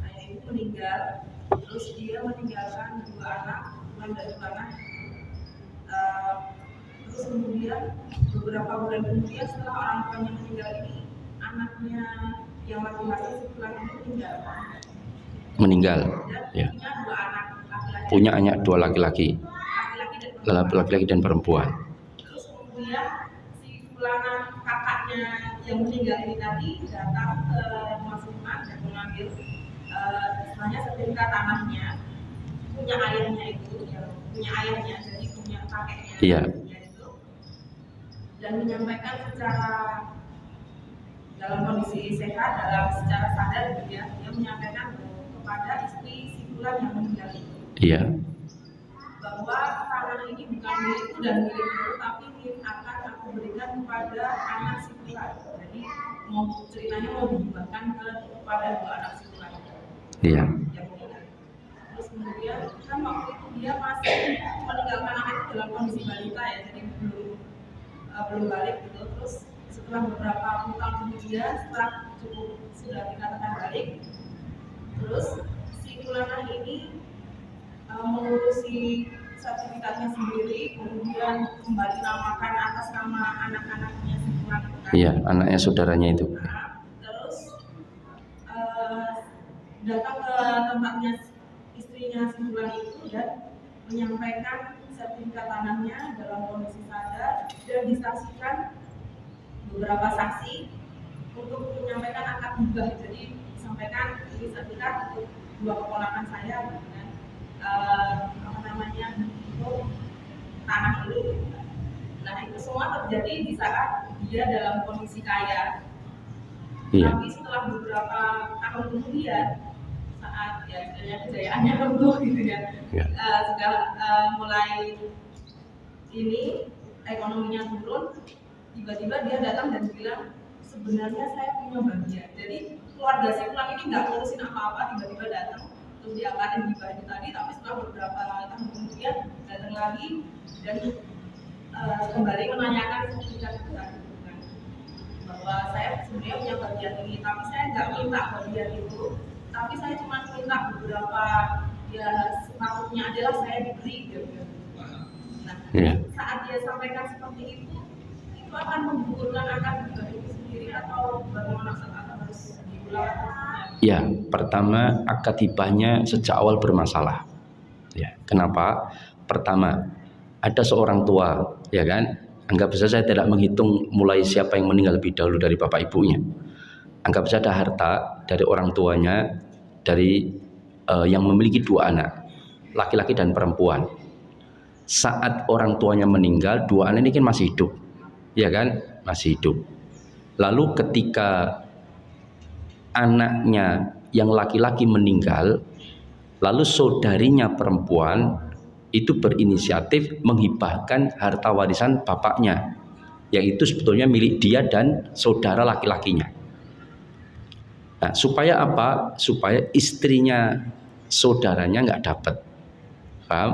S2: ayah itu meninggal, terus dia meninggalkan 2 anak, dan 2 anak, terus kemudian beberapa bulan kemudian setelah orang tuanya meninggal ini, anaknya yang laki-laki setelah itu meninggal.
S1: Ya.
S2: Punya 2 anak laki-laki.
S1: Punya anak 2 laki-laki. Laki-laki dan perempuan.
S2: Terus kemudian si fulana kakaknya yang meninggal ini tadi datang ke rumah Sunan dan mengambil istilahnya sertifikat tanahnya, punya ayahnya itu, ya, punya ayahnya, jadi punya kakeknya.
S1: Iya.
S2: Itu, dan menyampaikan secara dalam kondisi sehat, secara sadar gitu ya, dia menyampaikan kepada istri si Fulan yang meninggal itu.
S1: Iya.
S2: Bahwa tanah ini bukan milikku dan milikku, tapi akan aku berikan kepada anak si Fulan. Jadi ceritanya mau dihibahkan kepada dua anak si Fulan.
S1: Iya.
S2: Terus kemudian kan waktu itu dia masih meninggalkan anak itu dalam kondisi balita ya, jadi belum balik gitu. Terus setelah beberapa tahun kemudian, setelah sudah dikatakan balik, terus si Fulanah ini mengurusi sertifikatnya sendiri, kemudian kembali namakan atas nama anak-anaknya si Fulanah.
S1: Iya, anaknya saudaranya itu.
S2: Terus datang ke tempatnya istrinya si Fulan itu dan menyampaikan sertifikat tanahnya dalam kondisi sadar dan disaksikan beberapa saksi untuk menyampaikan akad hibah. Jadi disampaikan ini sertifikat untuk dua keponakan saya dengan untuk tanah ini. Nah itu semua terjadi di saat dia dalam kondisi kaya.
S1: Iya.
S2: Tapi setelah beberapa tahun kemudian, saat ya istilahnya kejayaannya runtuh gitu ya, sudah mulai ini ekonominya turun, tiba-tiba dia datang dan bilang sebenarnya saya punya bagian. Jadi keluarga si Fulan ini nggak ngurusin apa-apa, tiba-tiba datang terus diangkatin hibah itu tadi, tapi setelah beberapa tahun kemudian datang lagi dan kembali menanyakan sertifikat itu tadi, bahwa saya sebenarnya punya bagian ini, tapi saya nggak minta bagian itu, tapi saya cuma minta beberapa ya sepatutnya adalah saya diberi gitu. Nah, saat dia sampaikan seperti itu akan menggugurkan akad hibah itu sendiri atau bagaimana saat harus diulang?
S1: Ya, pertama akad hibahnya sejak awal bermasalah. Ya, kenapa? Pertama, ada seorang tua, ya kan? Anggap saja saya tidak menghitung mulai siapa yang meninggal lebih dahulu dari bapak ibunya. Anggap saja ada harta dari orang tuanya, dari yang memiliki dua anak, laki-laki dan perempuan. Saat orang tuanya meninggal, dua anak ini kan masih hidup, ya kan? Masih hidup. Lalu ketika anaknya yang laki-laki meninggal, lalu saudarinya perempuan itu berinisiatif menghibahkan harta warisan bapaknya, yaitu sebetulnya milik dia dan saudara laki-lakinya. Nah, supaya apa? Supaya istrinya saudaranya nggak dapat. Paham?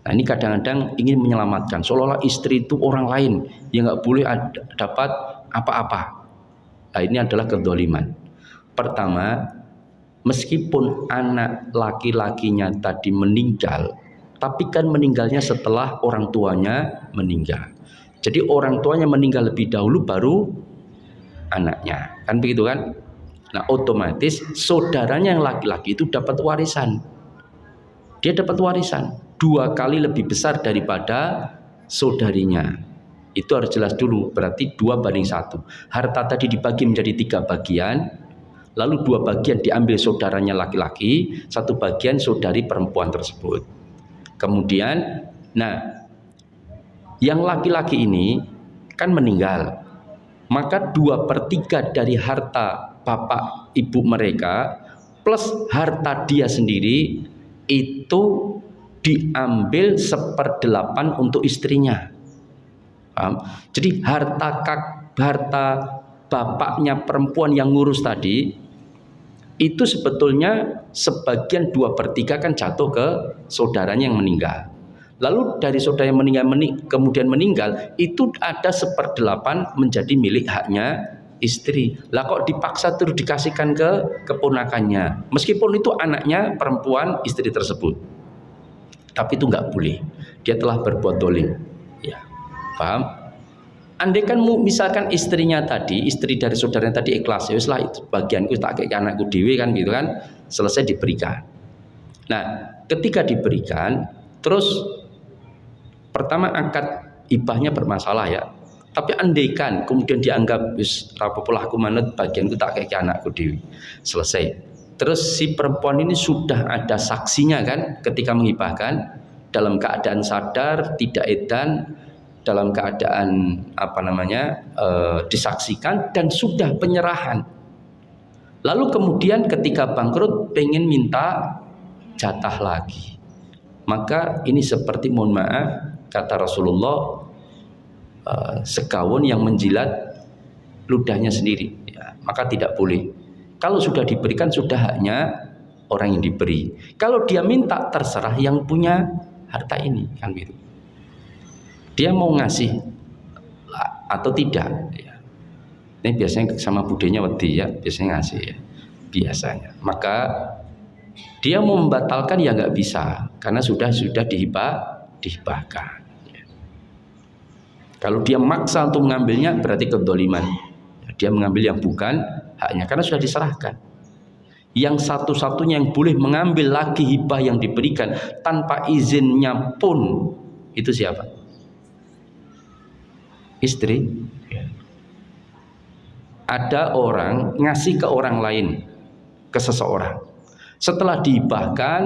S1: Nah, ini kadang-kadang ingin menyelamatkan, seolah-olah istri itu orang lain yang nggak boleh dapat apa-apa. Nah, ini adalah kezaliman. Pertama, meskipun anak laki-lakinya tadi meninggal, tapi kan meninggalnya setelah orang tuanya meninggal. Jadi orang tuanya meninggal lebih dahulu baru anaknya, kan begitu kan? Nah, otomatis saudaranya yang laki-laki itu dapat warisan. Dia dapat warisan 2 kali lebih besar daripada saudarinya. Itu harus jelas dulu, berarti 2:1. Harta tadi dibagi menjadi 3 bagian, lalu 2 bagian diambil saudaranya laki-laki, 1 bagian saudari perempuan tersebut. Kemudian, nah, yang laki-laki ini kan meninggal, maka 2/3 dari harta bapak ibu mereka plus harta dia sendiri itu diambil 1/8 untuk istrinya. Paham? Jadi harta bapaknya perempuan yang ngurus tadi itu sebetulnya sebagian 2/3 kan jatuh ke saudaranya yang meninggal. Lalu dari saudara yang meninggal kemudian meninggal itu ada 1/8 menjadi milik haknya istri. Lah kok dipaksa terus dikasihkan ke keponakannya, meskipun itu anaknya perempuan istri tersebut. Tapi itu nggak boleh. Dia telah berbuat dolim. Ya, paham? Andai kan misalkan istrinya tadi, istri dari saudaranya tadi ikhlas, ya wis lah itu bagianku tak kayak anakku dewe kan gitu kan, selesai diberikan. Nah, ketika diberikan, terus pertama akad hibahnya bermasalah ya. Tapi andaikan kemudian dianggap wis rapopolah aku manut bagianku tak kayak anakku dewi, selesai. Terus si perempuan ini sudah ada saksinya kan ketika menghibahkan, dalam keadaan sadar, tidak edan, dalam keadaan disaksikan dan sudah penyerahan. Lalu kemudian ketika bangkrut pengen minta jatah lagi, maka ini seperti, mohon maaf, kata Rasulullah, segawon yang menjilat ludahnya sendiri, ya, maka tidak boleh. Kalau sudah diberikan sudah haknya orang yang diberi. Kalau dia minta, terserah yang punya harta ini, kan gitu. Dia mau ngasih atau tidak, ya. Ini biasanya sama budenya wedi ya, biasanya ngasih ya, biasanya. Maka dia mau membatalkan ya nggak bisa, karena sudah dihibahkan. Kalau dia maksa untuk mengambilnya berarti kedzaliman. Dia mengambil yang bukan haknya karena sudah diserahkan. Yang satu-satunya yang boleh mengambil lagi hibah yang diberikan tanpa izinnya pun itu siapa? Istri. Ada orang ngasih ke orang lain, ke seseorang. Setelah dihibahkan,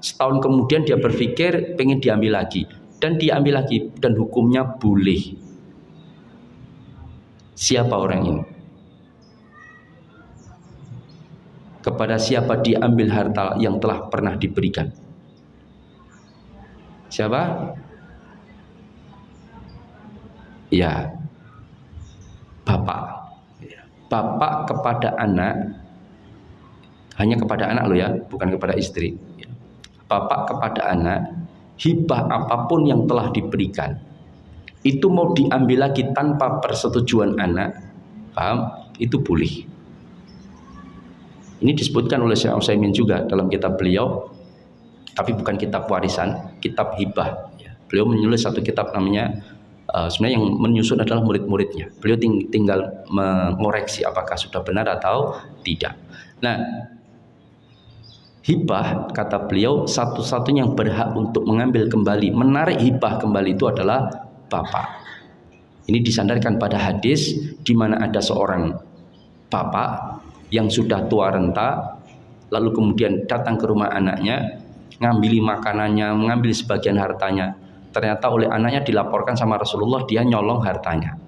S1: setahun kemudian dia berpikir pengen diambil lagi. Dan diambil lagi, dan hukumnya boleh. Siapa orang ini? Kepada siapa diambil harta yang telah pernah diberikan? Siapa? Ya, bapak. Bapak kepada anak, hanya kepada anak loh ya, bukan kepada istri. Bapak kepada anak, hibah apapun yang telah diberikan itu mau diambil lagi tanpa persetujuan anak, paham? Itu boleh. Ini disebutkan oleh Syekh Utsaimin juga dalam kitab beliau, tapi bukan kitab warisan, kitab hibah. Beliau menulis satu kitab namanya, sebenarnya yang menyusun adalah murid-muridnya. Beliau tinggal mengoreksi apakah sudah benar atau tidak. Nah, hibah, kata beliau, satu-satunya yang berhak untuk mengambil kembali, menarik hibah kembali itu adalah bapak. Ini disandarkan pada hadis di mana ada seorang bapak yang sudah tua renta, lalu kemudian datang ke rumah anaknya, ngambil makanannya, mengambil sebagian hartanya. Ternyata oleh anaknya dilaporkan sama Rasulullah, dia nyolong hartanya.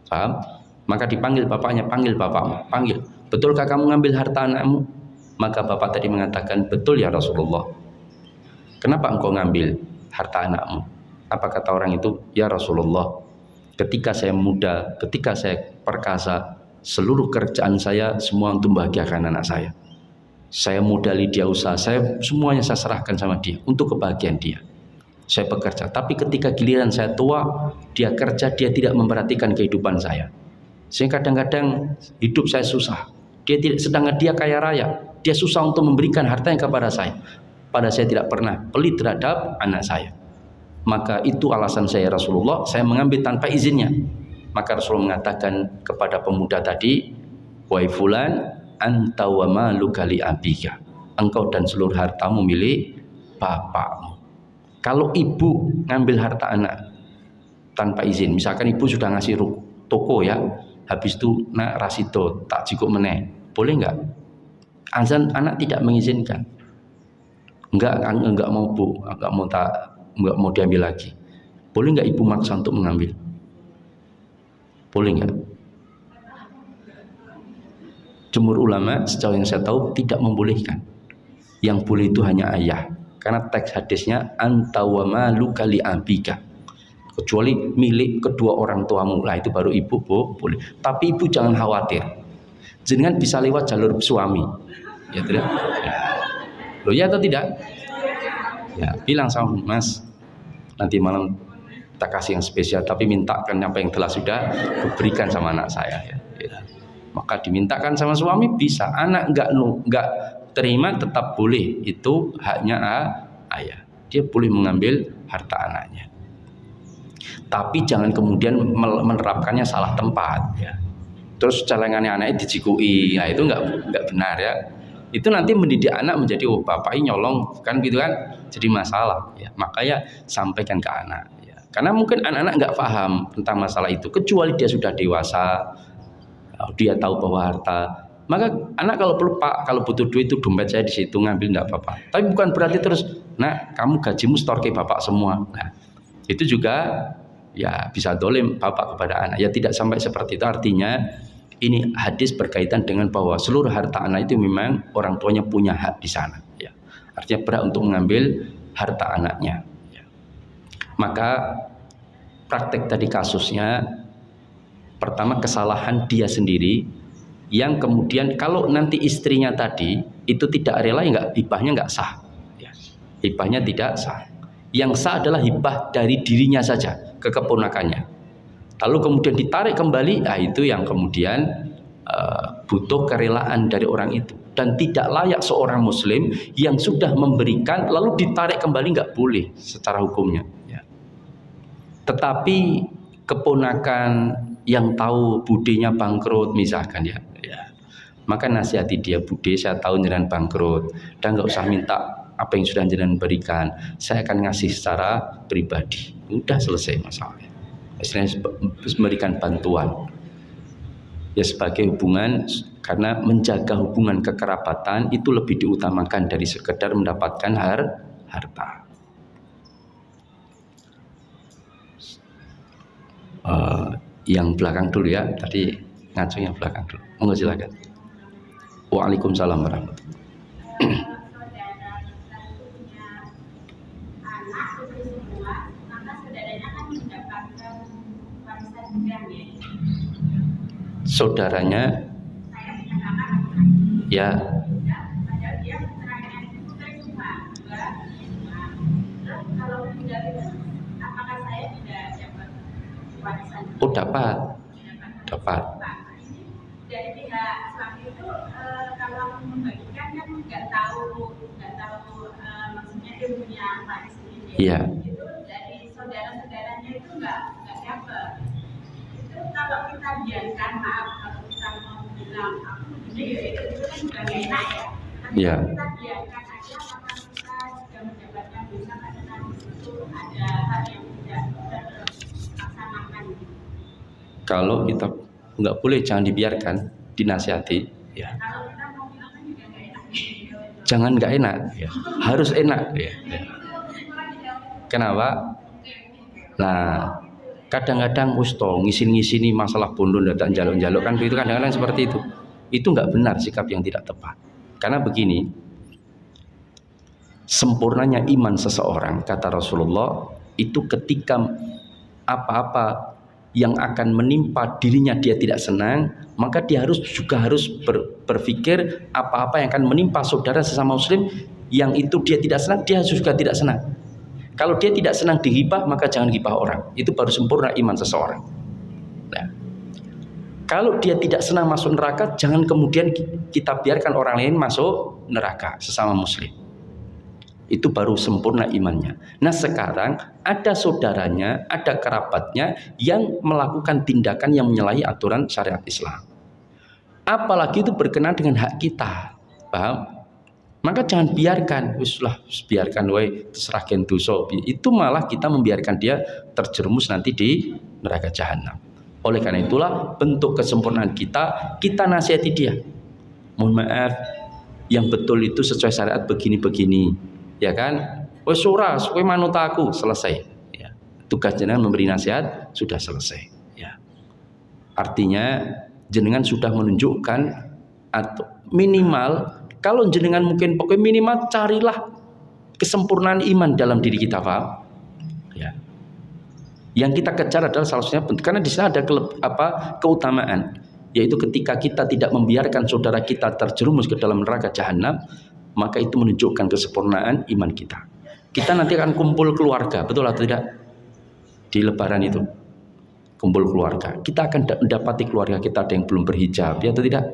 S1: Paham? Maka dipanggil bapaknya, panggil bapakmu, panggil. Betulkah kamu ngambil harta anakmu? Maka bapak tadi mengatakan, betul ya Rasulullah. Kenapa engkau ngambil harta anakmu? Apa kata orang itu? Ya Rasulullah, ketika saya muda, ketika saya perkasa, seluruh kerjaan saya semua untuk membahagiakan anak saya. Saya modali dia usaha, semuanya saya serahkan sama dia untuk kebahagiaan dia. Saya bekerja, tapi ketika giliran saya tua, dia kerja, dia tidak memperhatikan kehidupan saya. Sehingga kadang-kadang hidup saya susah. Sedangkan dia kaya raya, dia susah untuk memberikan hartanya kepada saya. Padahal saya tidak pernah pelit terhadap anak saya. Maka itu alasan saya Rasulullah, saya mengambil tanpa izinnya. Maka Rasulullah mengatakan kepada pemuda tadi, wahai fulan, anta wa maluka li abika. Engkau dan seluruh hartamu milik bapakmu. Kalau ibu ngambil harta anak tanpa izin, misalkan ibu sudah ngasih toko ya, habis itu nak rasido tak cukup meneh, boleh nggak? Azan anak tidak mengizinkan, enggak mau bu, enggak mau diambil lagi. Boleh nggak ibu maksa untuk mengambil? Boleh nggak? Jumhur ulama sejauh yang saya tahu tidak membolehkan. Yang boleh itu hanya ayah, karena teks hadisnya anta wa maluka li abika, kecuali milik kedua orang tuamu, lah itu baru ibu boleh. Tapi ibu jangan khawatir, jenengan bisa lewat jalur suami, ya tidak? Ya. Loh ya atau tidak? Ya, bilang sama mas, nanti malam kita kasih yang spesial, tapi mintakan apa yang telah sudah diberikan sama anak saya. Ya. Maka dimintakan sama suami bisa, anak enggak terima tetap boleh, itu haknya ayah, dia boleh mengambil harta anaknya. Tapi jangan kemudian menerapkannya salah tempat ya. Terus celengannya anaknya dijikui, nah itu enggak benar ya. Itu nanti mendidik anak menjadi bapaknya nyolong kan gitu kan, jadi masalah ya. Makanya sampaikan ke anak ya. Karena mungkin anak-anak nggak paham tentang masalah itu, kecuali dia sudah dewasa, dia tahu bahwa harta. Maka anak kalau perlu, Pak, kalau butuh duit itu dompet saya di situ, ngambil nggak apa-apa. Tapi bukan berarti terus, nak kamu gajimu store ke bapak semua. Nah, itu juga ya bisa dolim bapak kepada anak. Ya tidak sampai seperti itu. Artinya ini hadis berkaitan dengan bahwa seluruh harta anak itu memang orang tuanya punya hak di sana. Ya. Artinya berhak untuk mengambil harta anaknya. Ya. Maka praktek tadi kasusnya, pertama kesalahan dia sendiri, yang kemudian kalau nanti istrinya tadi itu tidak rela, ya hibahnya nggak sah. Ya. Hibahnya tidak sah. Yang sah adalah hibah dari dirinya saja ke keponakannya. Lalu kemudian ditarik kembali, nah itu yang kemudian butuh kerelaan dari orang itu. Dan tidak layak seorang muslim yang sudah memberikan lalu ditarik kembali, nggak boleh secara hukumnya. Ya. Tetapi keponakan yang tahu budenya bangkrut misalkan ya, maka nasihati dia, bude saya tahu jenengan bangkrut dan nggak usah minta apa yang sudah jenengan berikan, saya akan ngasih secara pribadi. Udah selesai masalahnya. Istilahnya memberikan bantuan ya sebagai hubungan, karena menjaga hubungan kekerabatan itu lebih diutamakan dari sekedar mendapatkan harta. Yang belakang dulu ya, tadi ngaco yang belakang dulu. Monggo silakan. Waalaikumsalam warahmatullahi wabarakatuh. Saudaranya ya oh dapat
S2: dari pihak suami itu kalau membagikan kan nggak tahu maksudnya ilmunya Pak istri
S1: iya.
S2: Itu dari saudara-saudaranya itu nggak dapat. Itu kalau kita biarkan, maaf kalau kita mau bilang aku begini ya itu kan juga nggak enak ya.
S1: Iya.
S2: Kita biarkan aja, maka kita juga mendapatkan dosa karena di situ ada hal yang tidak terlaksanakan.
S1: Kalau kita nggak boleh, jangan dibiarkan, dinasihati ya.
S2: Kalau kita mau bilang kan juga nggak enak.
S1: Jangan nggak enak ya. Harus enak ya. Kenapa? Nah, kadang-kadang ustaz ngisin-ngisini masalah bondo datang jaluk-jaluk kan itu kadang-kadang seperti itu. Itu nggak benar, sikap yang tidak tepat. Karena begini, sempurnanya iman seseorang kata Rasulullah itu ketika apa-apa yang akan menimpa dirinya dia tidak senang, maka dia harus berpikir apa-apa yang akan menimpa saudara sesama muslim yang itu dia tidak senang, dia juga tidak senang. Kalau dia tidak senang dihibah, maka jangan hibah orang. Itu baru sempurna iman seseorang. Nah, kalau dia tidak senang masuk neraka, jangan kemudian kita biarkan orang lain masuk neraka sesama muslim. Itu baru sempurna imannya. Nah sekarang ada saudaranya, ada kerabatnya yang melakukan tindakan yang menyalahi aturan syariat Islam. Apalagi itu berkenaan dengan hak kita, paham? Maka jangan biarkan, biarkan terserah dosa. Itu malah kita membiarkan dia terjerumus nanti di neraka jahanam. Oleh karena itulah bentuk kesempurnaan kita nasihati dia. Mohon maaf, yang betul itu sesuai syariat begini-begini, ya kan? Wes ora, kowe manut aku, selesai. Ya. Tugas jenengan memberi nasihat sudah selesai. Ya. Artinya jenengan sudah menunjukkan atau minimal kalau jenengan mungkin pokoknya minimal carilah kesempurnaan iman dalam diri kita, paham? Ya. Yang kita kejar adalah salah satunya, karena di sana ada keutamaan, yaitu ketika kita tidak membiarkan saudara kita terjerumus ke dalam neraka jahanam, maka itu menunjukkan kesempurnaan iman kita. Kita nanti akan kumpul keluarga, betul atau tidak? Di Lebaran itu kumpul keluarga. Kita akan mendapati keluarga kita ada yang belum berhijab, ya atau tidak?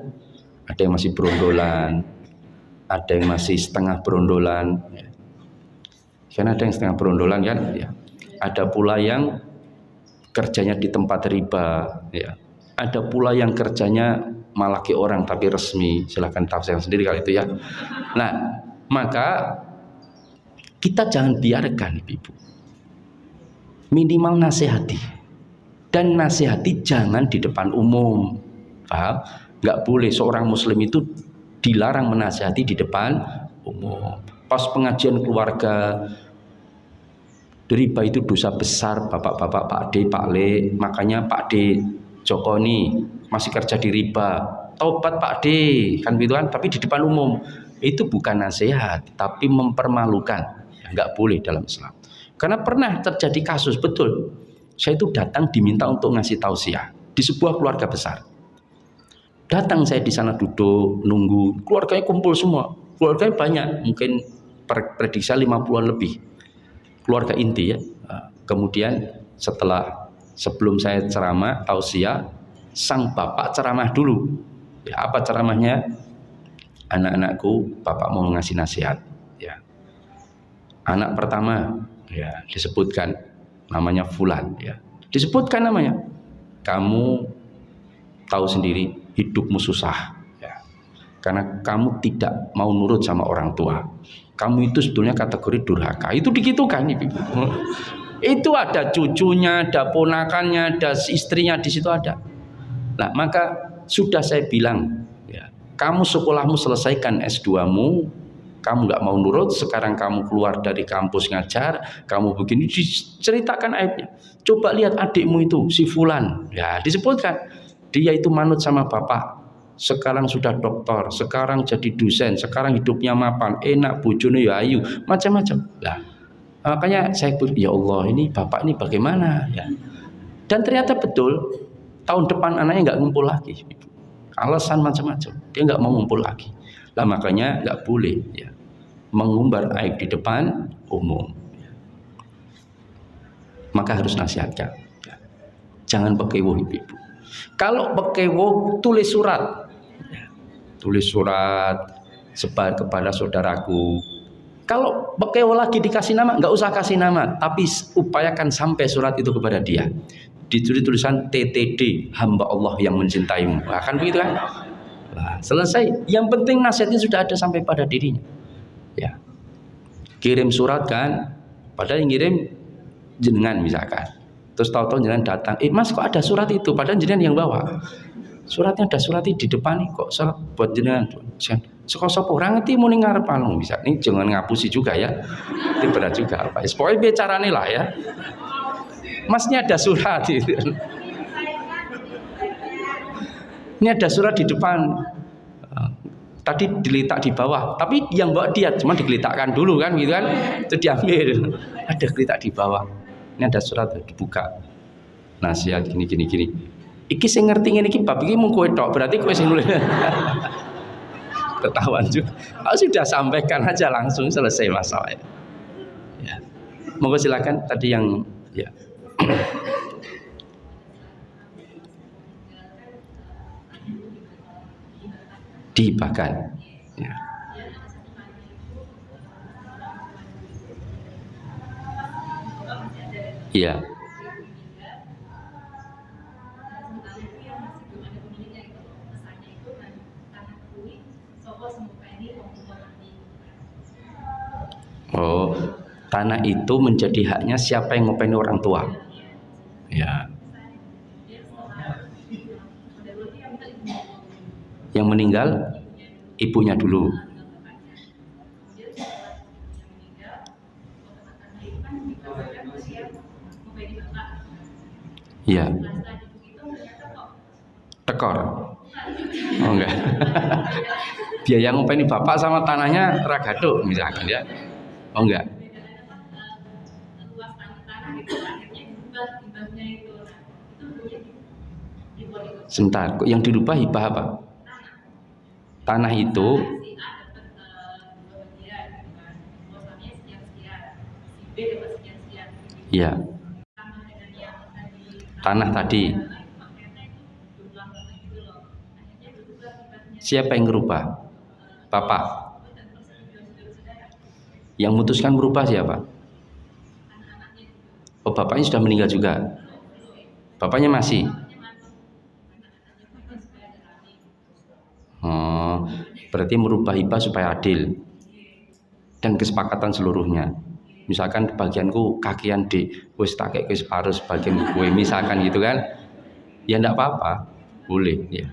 S1: Ada yang masih berondolan, ada yang masih setengah berondolan. Karena ada yang setengah berondolan kan, ya. Ada pula yang kerjanya di tempat riba, ya. Ada pula yang kerjanya malaki orang tapi resmi. Silahkan tafsir sendiri kalau itu ya. Nah, maka kita jangan biarkan ibu. minimal nasihati. Dan nasihati jangan di depan umum. Paham? Nggak boleh seorang muslim itu dilarang menasihati di depan umum. Pas pengajian keluarga, riba itu dosa besar, bapak-bapak, Pak D, Pak Le, makanya Pak D Joko ini masih kerja di riba, taubat Pak D, kan gitu kan, tapi di depan umum. Itu bukan nasihat, tapi mempermalukan. Nggak boleh dalam Islam. Karena pernah terjadi kasus, betul, saya itu datang diminta untuk ngasih tausiah di sebuah keluarga besar. Datang saya di sana duduk, nunggu, keluarganya kumpul semua, keluarganya banyak, mungkin prediksi 50-an lebih, keluarga inti ya. Kemudian sebelum saya ceramah tausiah, sang bapak ceramah dulu. Ya, apa ceramahnya? Anak-anakku, bapak mau ngasih nasihat. Ya. Anak pertama, ya disebutkan namanya Fulan. Ya, disebutkan namanya. Kamu tahu sendiri hidupmu susah. Ya. Karena kamu tidak mau nurut sama orang tua. Kamu itu sebetulnya kategori durhaka. Itu digitukan, ibu. Itu ada cucunya, ada ponakannya, ada istrinya di situ ada. Nah, maka sudah saya bilang, ya, kamu sekolahmu selesaikan S2-mu, kamu nggak mau nurut, sekarang kamu keluar dari kampus ngajar, kamu begini, diceritakan aibnya. Coba lihat adikmu itu, si Fulan, ya disebutkan, dia itu manut sama bapak. Sekarang sudah doktor, sekarang jadi dosen, sekarang hidupnya mapan, enak, bojone ya ayu, macam-macam. Lah, makanya saya pun, ya Allah, ini bapak ini bagaimana? Ya. Dan ternyata betul, tahun depan anaknya nggak ngumpul lagi. Alasan macam-macam, dia nggak mau ngumpul lagi. Lah makanya nggak boleh ya mengumbar aib di depan umum. Maka harus nasihatkan. Ya. Jangan pekewo ibu-ibu. Kalau pekewo tulis surat. Tulis surat, sebar kepada saudaraku. Kalau pekewo lagi dikasih nama, nggak usah kasih nama, tapi upayakan sampai surat itu kepada dia. Ditulis tulisan TTD, hamba Allah yang mencintaimu. Akan begitu kan? Nah, selesai. Yang penting nasihatnya sudah ada sampai pada dirinya. Ya, kirim surat kan, padahal yang kirim jenengan misalkan. Terus tahu-tahu jenengan datang, Mas kok ada surat itu? Padahal jenengan yang bawa. Suratnya ada surat di depan nih, kok surat buat jenengan. Sokok-sokok orang itu mau ngarep anu bisa. Ini jangan ngapusi juga ya. Itu berat juga. Pak. Pokoknya bicara nih lah ya. Masnya ada surat itu. Ini ada surat di depan. Tadi diletak di bawah, tapi yang bawa dia cuma digeletakkan dulu kan, gitu kan? Itu diambil. Ada geletak di bawah. Ini ada surat dibuka. Nasihat gini. Iki sing ngerti ngene iki bab iki mung kowe tok, berarti kowe sing nulis. Ketahuan juga. Aku sudah sampaikan aja langsung selesai masalah. Ya. Monggo silakan tadi yang ya. Dihibahkan. Ya. Iya. Oh, tanah itu menjadi haknya siapa yang ngopeni orang tua. Ya. Yang meninggal ibunya dulu. Iya. Tekor. Oh enggak. Biaya ngopeni bapak sama tanahnya ragaduk misalkan ya. Oh enggak. Sebentar, yang dirubah hibah apa? Tanah itu ya. Tanah tadi siapa yang merubah? Bapak. Yang memutuskan merubah siapa? Oh, bapaknya sudah meninggal juga. Bapaknya masih. Berarti merubah hibah supaya adil dan kesepakatan seluruhnya. misalkan bagianku kakian D, wis tak kek separuh sebagian gue misalkan gitu kan, ya enggak apa-apa, boleh ya.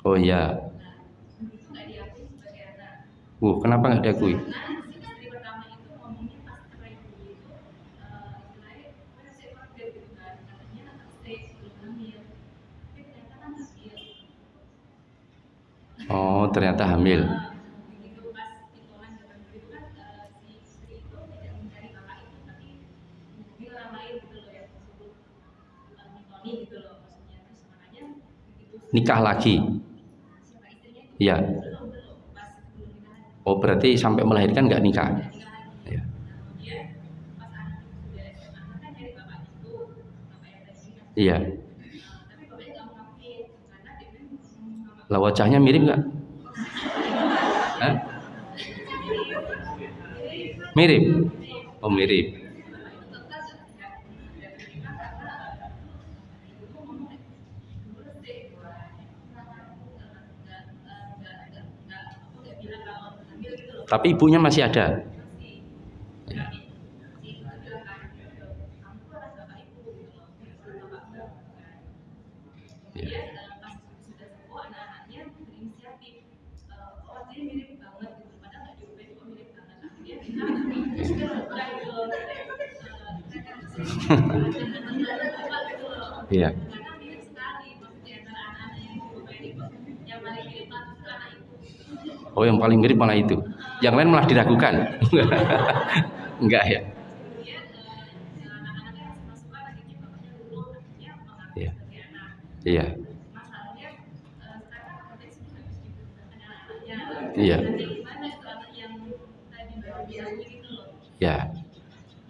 S1: Oh iya. Kenapa nggak diakui? Oh, ternyata hamil. Nikah lagi. Iya. Oh, berarti sampai melahirkan nggak nikah? Ya. Iya. Lah wajahnya mirip nggak? Hah? Mirip. Oh, mirip. Tapi ibunya masih ada. Ya. Ya. Iya. Oh, yang paling mirip malah itu. Yang lain malah diragukan. Enggak ya. Iya. Iya. Iya. Ya.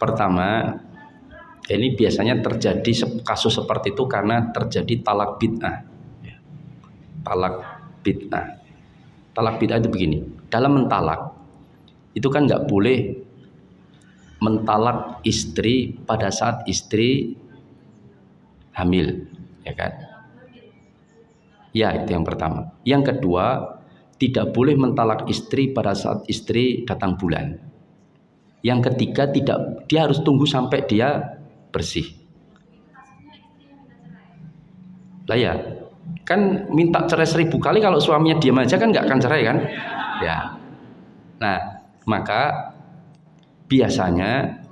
S1: Pertama, ini biasanya terjadi kasus seperti itu karena terjadi talak bid'ah. Talak bid'ah. Talak bid'ah itu begini. Dalam mentalak itu kan nggak boleh mentalak istri pada saat istri hamil, ya kan? Ya, itu yang pertama. Yang kedua, tidak boleh mentalak istri pada saat istri datang bulan. Yang ketiga, dia harus tunggu sampai dia bersih. Lah ya, kan minta cerai 1000 kali kalau suaminya diam aja kan nggak akan cerai kan? Ya. Nah, maka biasanya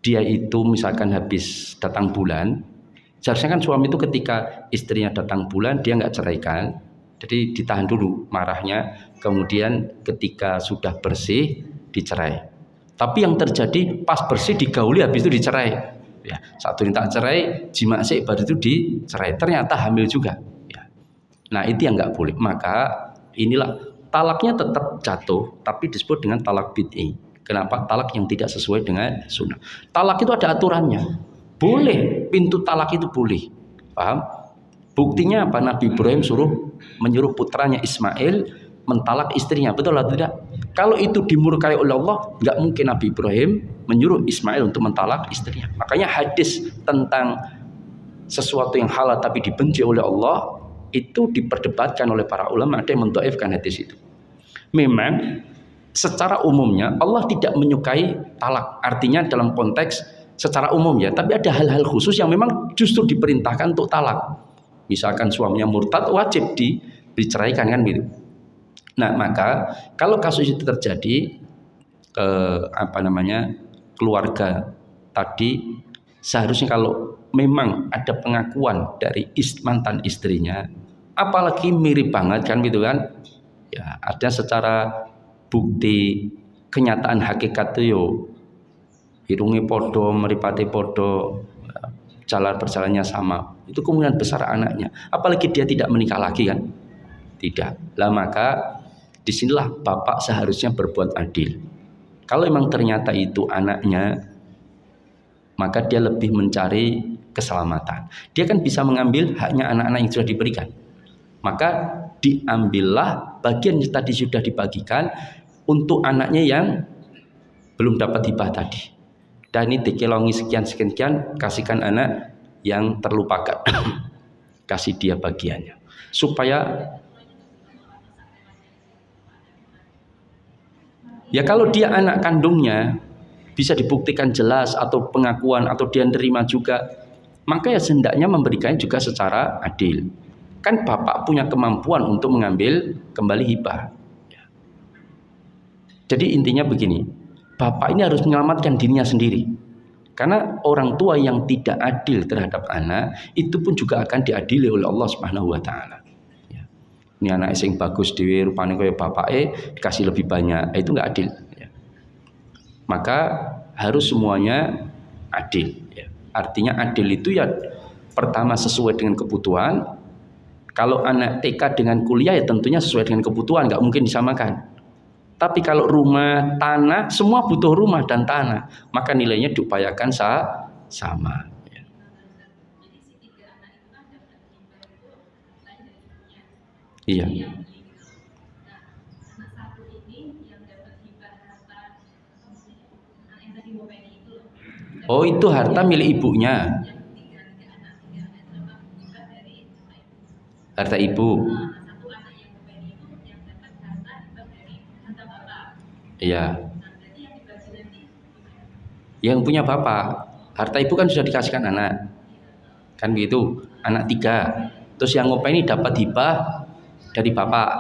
S1: dia itu misalkan habis datang bulan, seharusnya kan suami itu ketika istrinya datang bulan dia nggak ceraikan, jadi ditahan dulu marahnya, kemudian ketika sudah bersih dicerai. Tapi yang terjadi pas bersih digauli habis itu dicerai. Ya, satu minta cerai, jima sih baru itu dicerai. Ternyata hamil juga. Ya. Nah itu yang nggak boleh. Maka inilah talaknya tetap jatuh, tapi disebut dengan talak bid'i. Kenapa? Talak yang tidak sesuai dengan sunnah. Talak itu ada aturannya. Boleh, pintu talak itu boleh. Paham? Buktinya apa? Nabi Ibrahim menyuruh putranya Ismail mentalak istrinya. Betul atau tidak? Kalau itu dimurkai oleh Allah, nggak mungkin Nabi Ibrahim menyuruh Ismail untuk mentalak istrinya. Makanya hadis tentang sesuatu yang halal tapi dibenci oleh Allah itu diperdebatkan oleh para ulama. Ada yang mendhaifkan hadis itu. Memang secara umumnya Allah tidak menyukai talak. Artinya dalam konteks secara umum ya. Tapi ada hal-hal khusus yang memang justru diperintahkan untuk talak. Misalkan suaminya murtad wajib diceraikan kan gitu. Nah maka kalau kasus itu terjadi keluarga tadi seharusnya kalau memang ada pengakuan dari mantan istrinya, apalagi mirip banget kan gitu kan, ya ada secara bukti kenyataan hakikat itu yo hidungnya podo, meripati podo, perjalanannya sama, itu kemungkinan besar anaknya, apalagi dia tidak menikah lagi kan, tidak. Lah maka disinilah bapak seharusnya berbuat adil. Kalau memang ternyata itu anaknya, maka dia lebih mencari keselamatan. Dia kan bisa mengambil haknya anak-anak yang sudah diberikan. Maka diambillah bagian yang tadi sudah dibagikan untuk anaknya yang belum dapat hibah tadi. Dan ini dikelongi sekian, kasihkan anak yang terlupakan. kasih dia bagiannya. Supaya ya kalau dia anak kandungnya bisa dibuktikan jelas atau pengakuan atau dia nerima juga, maka ya hendaknya memberikannya juga secara adil. Kan bapak punya kemampuan untuk mengambil kembali hibah. Jadi intinya begini, bapak ini harus menyelamatkan dirinya sendiri. Karena orang tua yang tidak adil terhadap anak itu pun juga akan diadili oleh Allah Subhanahu wa taala. Ya. Ini anak sing bagus dhewe rupane kaya bapake dikasih lebih banyak, itu enggak adil. Ya. Maka harus semuanya adil. Ya. Artinya adil itu ya pertama sesuai dengan kebutuhan. Kalau anak TK dengan kuliah ya tentunya sesuai dengan kebutuhan, nggak mungkin disamakan. Tapi kalau rumah, tanah, semua butuh rumah dan tanah, maka nilainya diupayakan sama. Ya. Iya. Oh, itu harta milik ibunya. Harta ibu. Iya. Yang punya bapak. Harta ibu kan sudah dikasihkan anak. Kan begitu. Anak 3. Terus yang ngopeni dapat hibah dari bapak.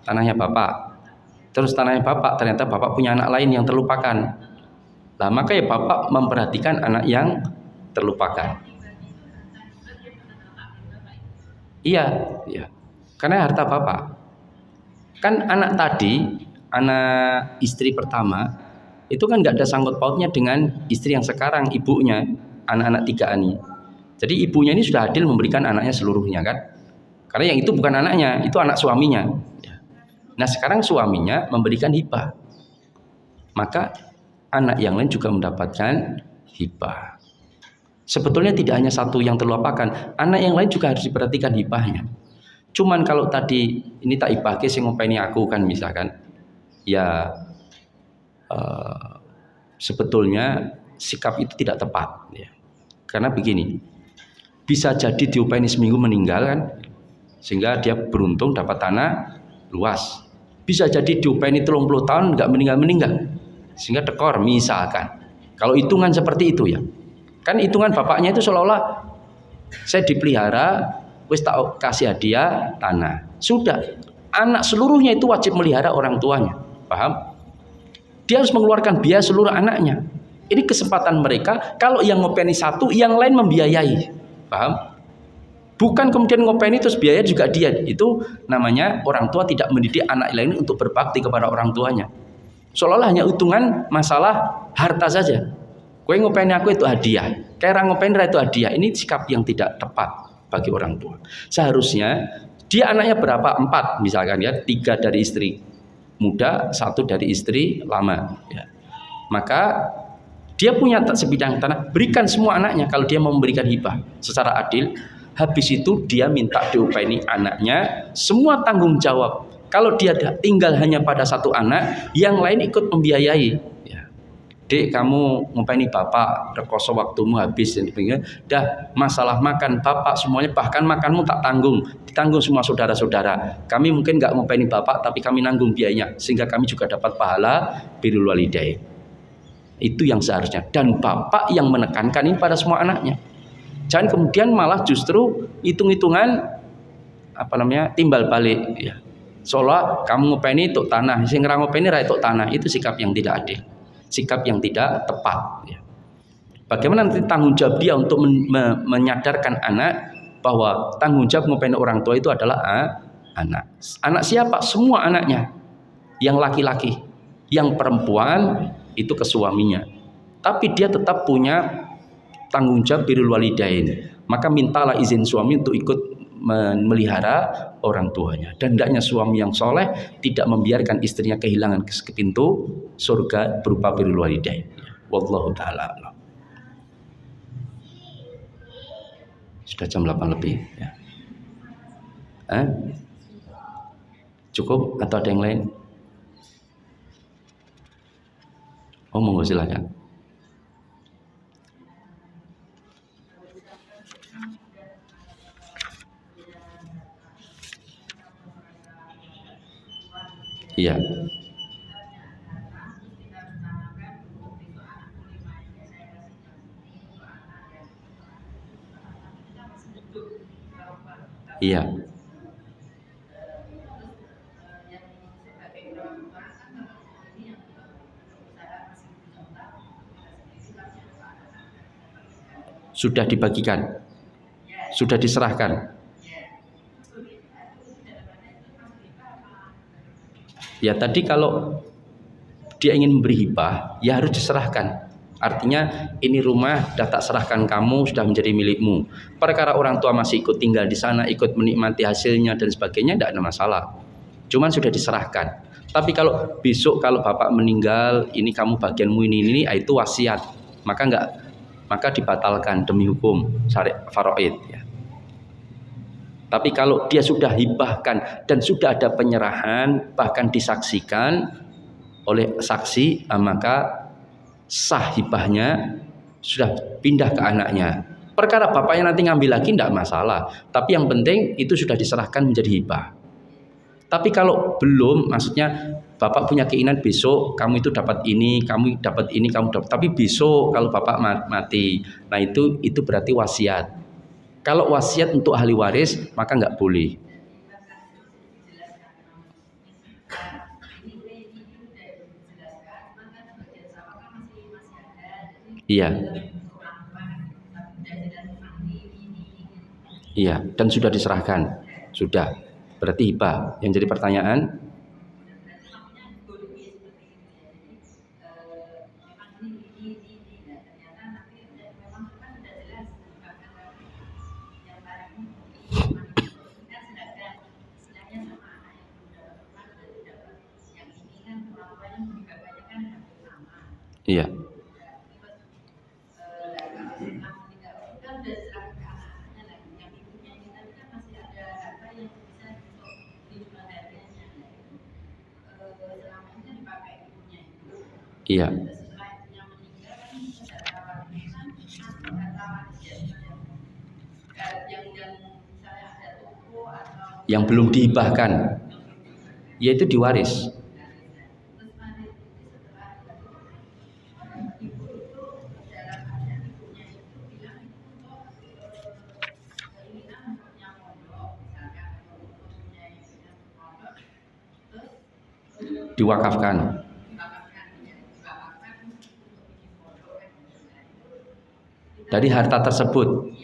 S1: Tanahnya bapak. Terus tanahnya bapak, ternyata bapak punya anak lain yang terlupakan. Lah maka ya bapak memperhatikan anak yang terlupakan. Iya, iya. Karena harta bapak. Kan anak tadi, anak istri pertama, itu kan nggak ada sangkut pautnya dengan istri yang sekarang, ibunya, anak-anak 3 ini. Jadi ibunya ini sudah adil memberikan anaknya seluruhnya kan. Karena yang itu bukan anaknya, itu anak suaminya. Nah sekarang suaminya memberikan hibah. Maka anak yang lain juga mendapatkan hibah. Sebetulnya tidak hanya satu yang terlupakan, anak yang lain juga harus diperhatikan hibahnya. Cuman kalau tadi ini tak hibahke sing ngopeni aku kan misalkan, ya sebetulnya sikap itu tidak tepat. Ya. Karena begini, bisa jadi diupeni seminggu meninggal kan, sehingga dia beruntung dapat tanah luas. Bisa jadi diupeni 30 tahun nggak meninggal, sehingga tekor misalkan. Kalau hitungan seperti itu ya. Kan hitungan bapaknya itu seolah-olah saya dipelihara, wis tak kasih hadiah tanah. Sudah, anak seluruhnya itu wajib melihara orang tuanya. Paham? Dia harus mengeluarkan biaya seluruh anaknya. Ini kesempatan mereka, kalau yang ngopeni satu, yang lain membiayai. Paham? Bukan kemudian ngopeni terus biaya juga dia. Itu namanya orang tua tidak mendidik anak lain untuk berbakti kepada orang tuanya. Seolah-olah hanya hitungan masalah harta saja. Kowe ngopeni aku itu hadiah, kayak ngopeni itu hadiah. Ini sikap yang tidak tepat bagi orang tua. Seharusnya dia anaknya berapa? 4 misalkan ya, 3 dari istri muda, 1 dari istri lama. Ya. Maka dia punya sebidang tanah, berikan semua anaknya kalau dia mau memberikan hibah secara adil. Habis itu dia minta diupeni anaknya semua tanggung jawab. Kalau dia tinggal hanya pada 1 anak, yang lain ikut membiayai. Dek, kamu ngopeni bapak, rekoso waktumu habis dan sebagainya. Dah masalah makan bapak semuanya, bahkan makanmu tak tanggung, ditanggung semua saudara-saudara. Kami mungkin nggak ngopeni bapak, tapi kami nanggung biayanya, sehingga kami juga dapat pahala birrul walidain. Itu yang seharusnya. Dan bapak yang menekankan ini pada semua anaknya. Jangan kemudian malah justru hitung-hitungan timbal balik. Ya. Seolah kamu ngopeni untuk tanah, sing ora ngopeni ra untuk tanah, itu sikap yang tidak adil. Sikap yang tidak tepat. Ya. Bagaimana nanti tanggung jawab dia untuk menyadarkan anak bahwa tanggung jawab ngopeni orang tua itu adalah anak. Anak siapa? Semua anaknya. Yang laki-laki, yang perempuan itu ke suaminya. Tapi dia tetap punya tanggung jawab birrul walidain. Maka mintalah izin suami untuk ikut memelihara orang tuanya. Dan hendaknya suami yang soleh tidak membiarkan istrinya kehilangan ke pintu surga berupa birrul walidain. Wallahu ta'ala a'lam. Sudah jam 8 lebih ya. Cukup atau ada yang lain? Oh, monggo silakan. Iya. Iya. Sudah dibagikan, sudah diserahkan. Ya tadi kalau dia ingin memberi hibah, ya harus diserahkan. Artinya ini rumah sudah tak serahkan kamu, sudah menjadi milikmu. Perkara orang tua masih ikut tinggal di sana, ikut menikmati hasilnya dan sebagainya, tidak ada masalah. Cuman sudah diserahkan. Tapi kalau besok kalau bapak meninggal, ini kamu bagianmu ini itu wasiat, maka dibatalkan demi hukum syariat faraid. Ya. Tapi kalau dia sudah hibahkan dan sudah ada penyerahan, bahkan disaksikan oleh saksi, maka sah hibahnya, sudah pindah ke anaknya. Perkara bapaknya nanti ngambil lagi tidak masalah, tapi yang penting itu sudah diserahkan menjadi hibah. Tapi kalau belum, maksudnya bapak punya keinginan besok kamu itu dapat ini, kamu dapat ini, kamu dapat, tapi besok kalau bapak mati, nah itu berarti wasiat. Kalau wasiat untuk ahli waris maka nggak boleh. Iya. Iya, dan sudah diserahkan. Sudah. Berarti hibah. Yang jadi pertanyaan? Iya. Iya. Yang belum dihibahkan, yaitu diwaris. Diwakafkan. Dari harta tersebut.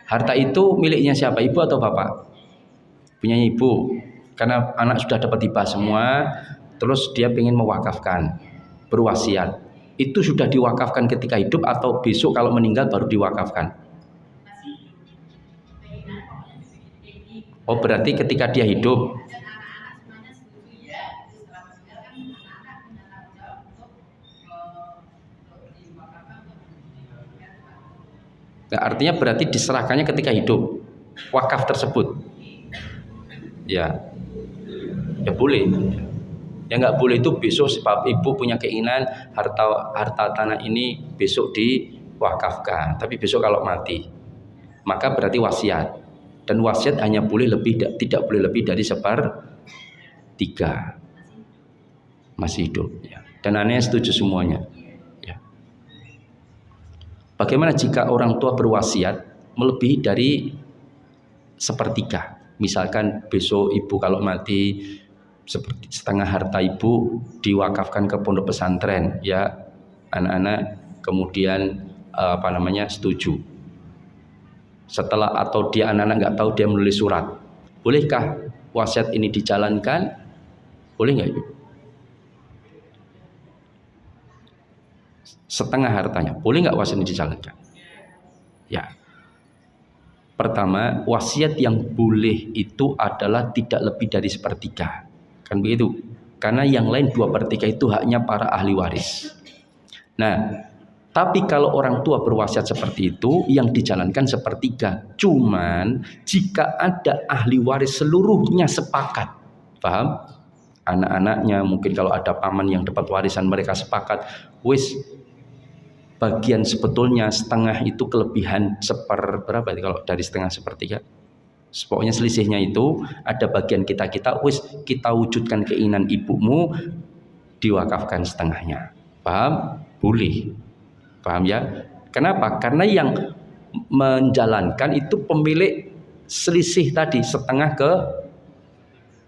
S1: Harta itu miliknya siapa? Ibu atau bapak? Punya ibu. Karena anak sudah dapat hibah semua, terus dia ingin mewakafkan, berwasiat. Itu sudah diwakafkan ketika hidup atau besok kalau meninggal baru diwakafkan? Oh, berarti ketika dia hidup. Nah, artinya berarti diserahkannya ketika hidup wakaf tersebut. Ya boleh. Ya nggak boleh itu besok sebab ibu punya keinginan harta tanah ini besok diwakafkan. Tapi besok kalau mati, maka berarti wasiat. Dan wasiat hanya boleh tidak boleh lebih dari 1/3 masih hidup. Ya. Dan aneh setuju semuanya. Bagaimana jika orang tua berwasiat melebihi dari 1/3? Misalkan besok ibu kalau mati seperti setengah harta ibu diwakafkan ke pondok pesantren, ya anak-anak kemudian setuju. Setelah atau dia anak-anak nggak tahu dia menulis surat, bolehkah wasiat ini dijalankan? Boleh nggak ibu? Setengah hartanya, boleh nggak wasiat ini dijalankan? Ya. Pertama, wasiat yang boleh itu adalah tidak lebih dari 1/3, kan begitu? Karena yang lain 2/3 itu haknya para ahli waris. Nah, tapi kalau orang tua berwasiat seperti itu, yang dijalankan 1/3. Cuman jika ada ahli waris seluruhnya sepakat, paham? Anak-anaknya mungkin kalau ada paman yang dapat warisan mereka sepakat, wis bagian sebetulnya setengah itu kelebihan berapa kalau dari setengah 1/3? Pokoknya selisihnya itu ada bagian kita wis kita wujudkan keinginan ibumu diwakafkan setengahnya. Paham? Boleh. Paham ya? Kenapa? Karena yang menjalankan itu pemilik selisih tadi setengah ke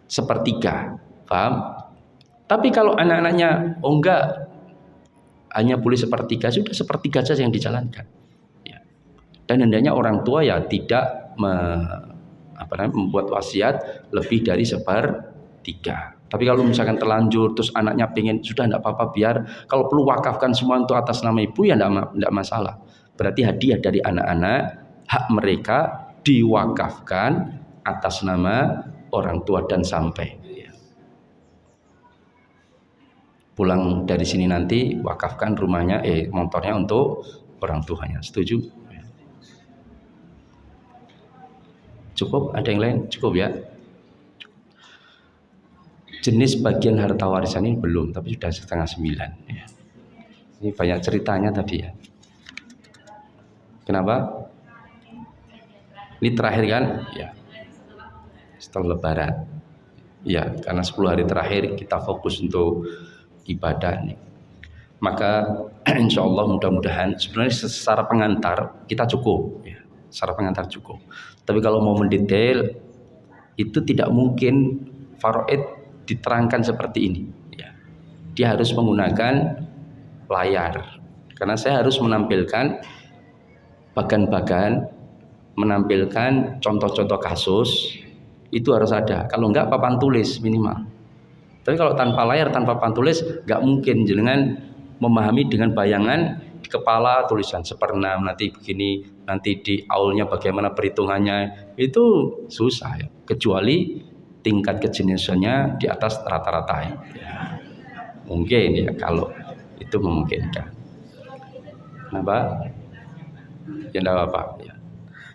S1: sepertiga. Paham? Tapi kalau anak-anaknya enggak, hanya boleh sepertiga, sudah sepertiga saja yang dijalankan. Ya. Dan hendaknya orang tua ya tidak membuat wasiat lebih dari sepertiga. Tapi kalau misalkan terlanjur terus anaknya pengen, sudah tidak apa-apa, biar kalau perlu wakafkan semua untuk atas nama ibu ya tidak masalah. Berarti hadiah dari anak-anak, hak mereka diwakafkan atas nama orang tua dan sampai pulang dari sini nanti wakafkan rumahnya, motornya untuk orang tuanya. Setuju? Cukup? Ada yang lain? Cukup ya? Jenis bagian harta warisan ini belum, tapi sudah 8:30 ya. Ini banyak ceritanya tadi ya. Kenapa? Ini terakhir kan? Ya. Setelah Lebaran. Ya, karena 10 hari terakhir kita fokus untuk ibadah nih. Maka insya Allah mudah-mudahan sebenarnya secara pengantar kita cukup ya. Secara pengantar cukup. Tapi kalau mau mendetail itu tidak mungkin faraid diterangkan seperti ini ya. Dia harus menggunakan layar karena saya harus menampilkan bagan-bagan, menampilkan contoh-contoh kasus, itu harus ada. Kalau enggak papan tulis minimal. Tapi kalau tanpa layar, tanpa papan tulis, enggak mungkin jenengan memahami dengan bayangan di kepala tulisan 1/6 nanti begini, nanti di aulnya bagaimana perhitungannya, itu susah ya. Kecuali tingkat kejeniusannya di atas rata-rata ya. Mungkin ya kalau itu memungkinkan. Kenapa? Ya enggak apa-apa ya.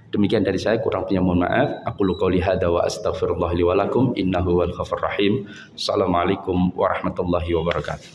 S1: Demikian dari saya, kurang punya mohon maaf. Aku qouli hadza wa astaghfirullah li wa lakum innahu wal ghafurur rahim. Assalamualaikum warahmatullahi wabarakatuh.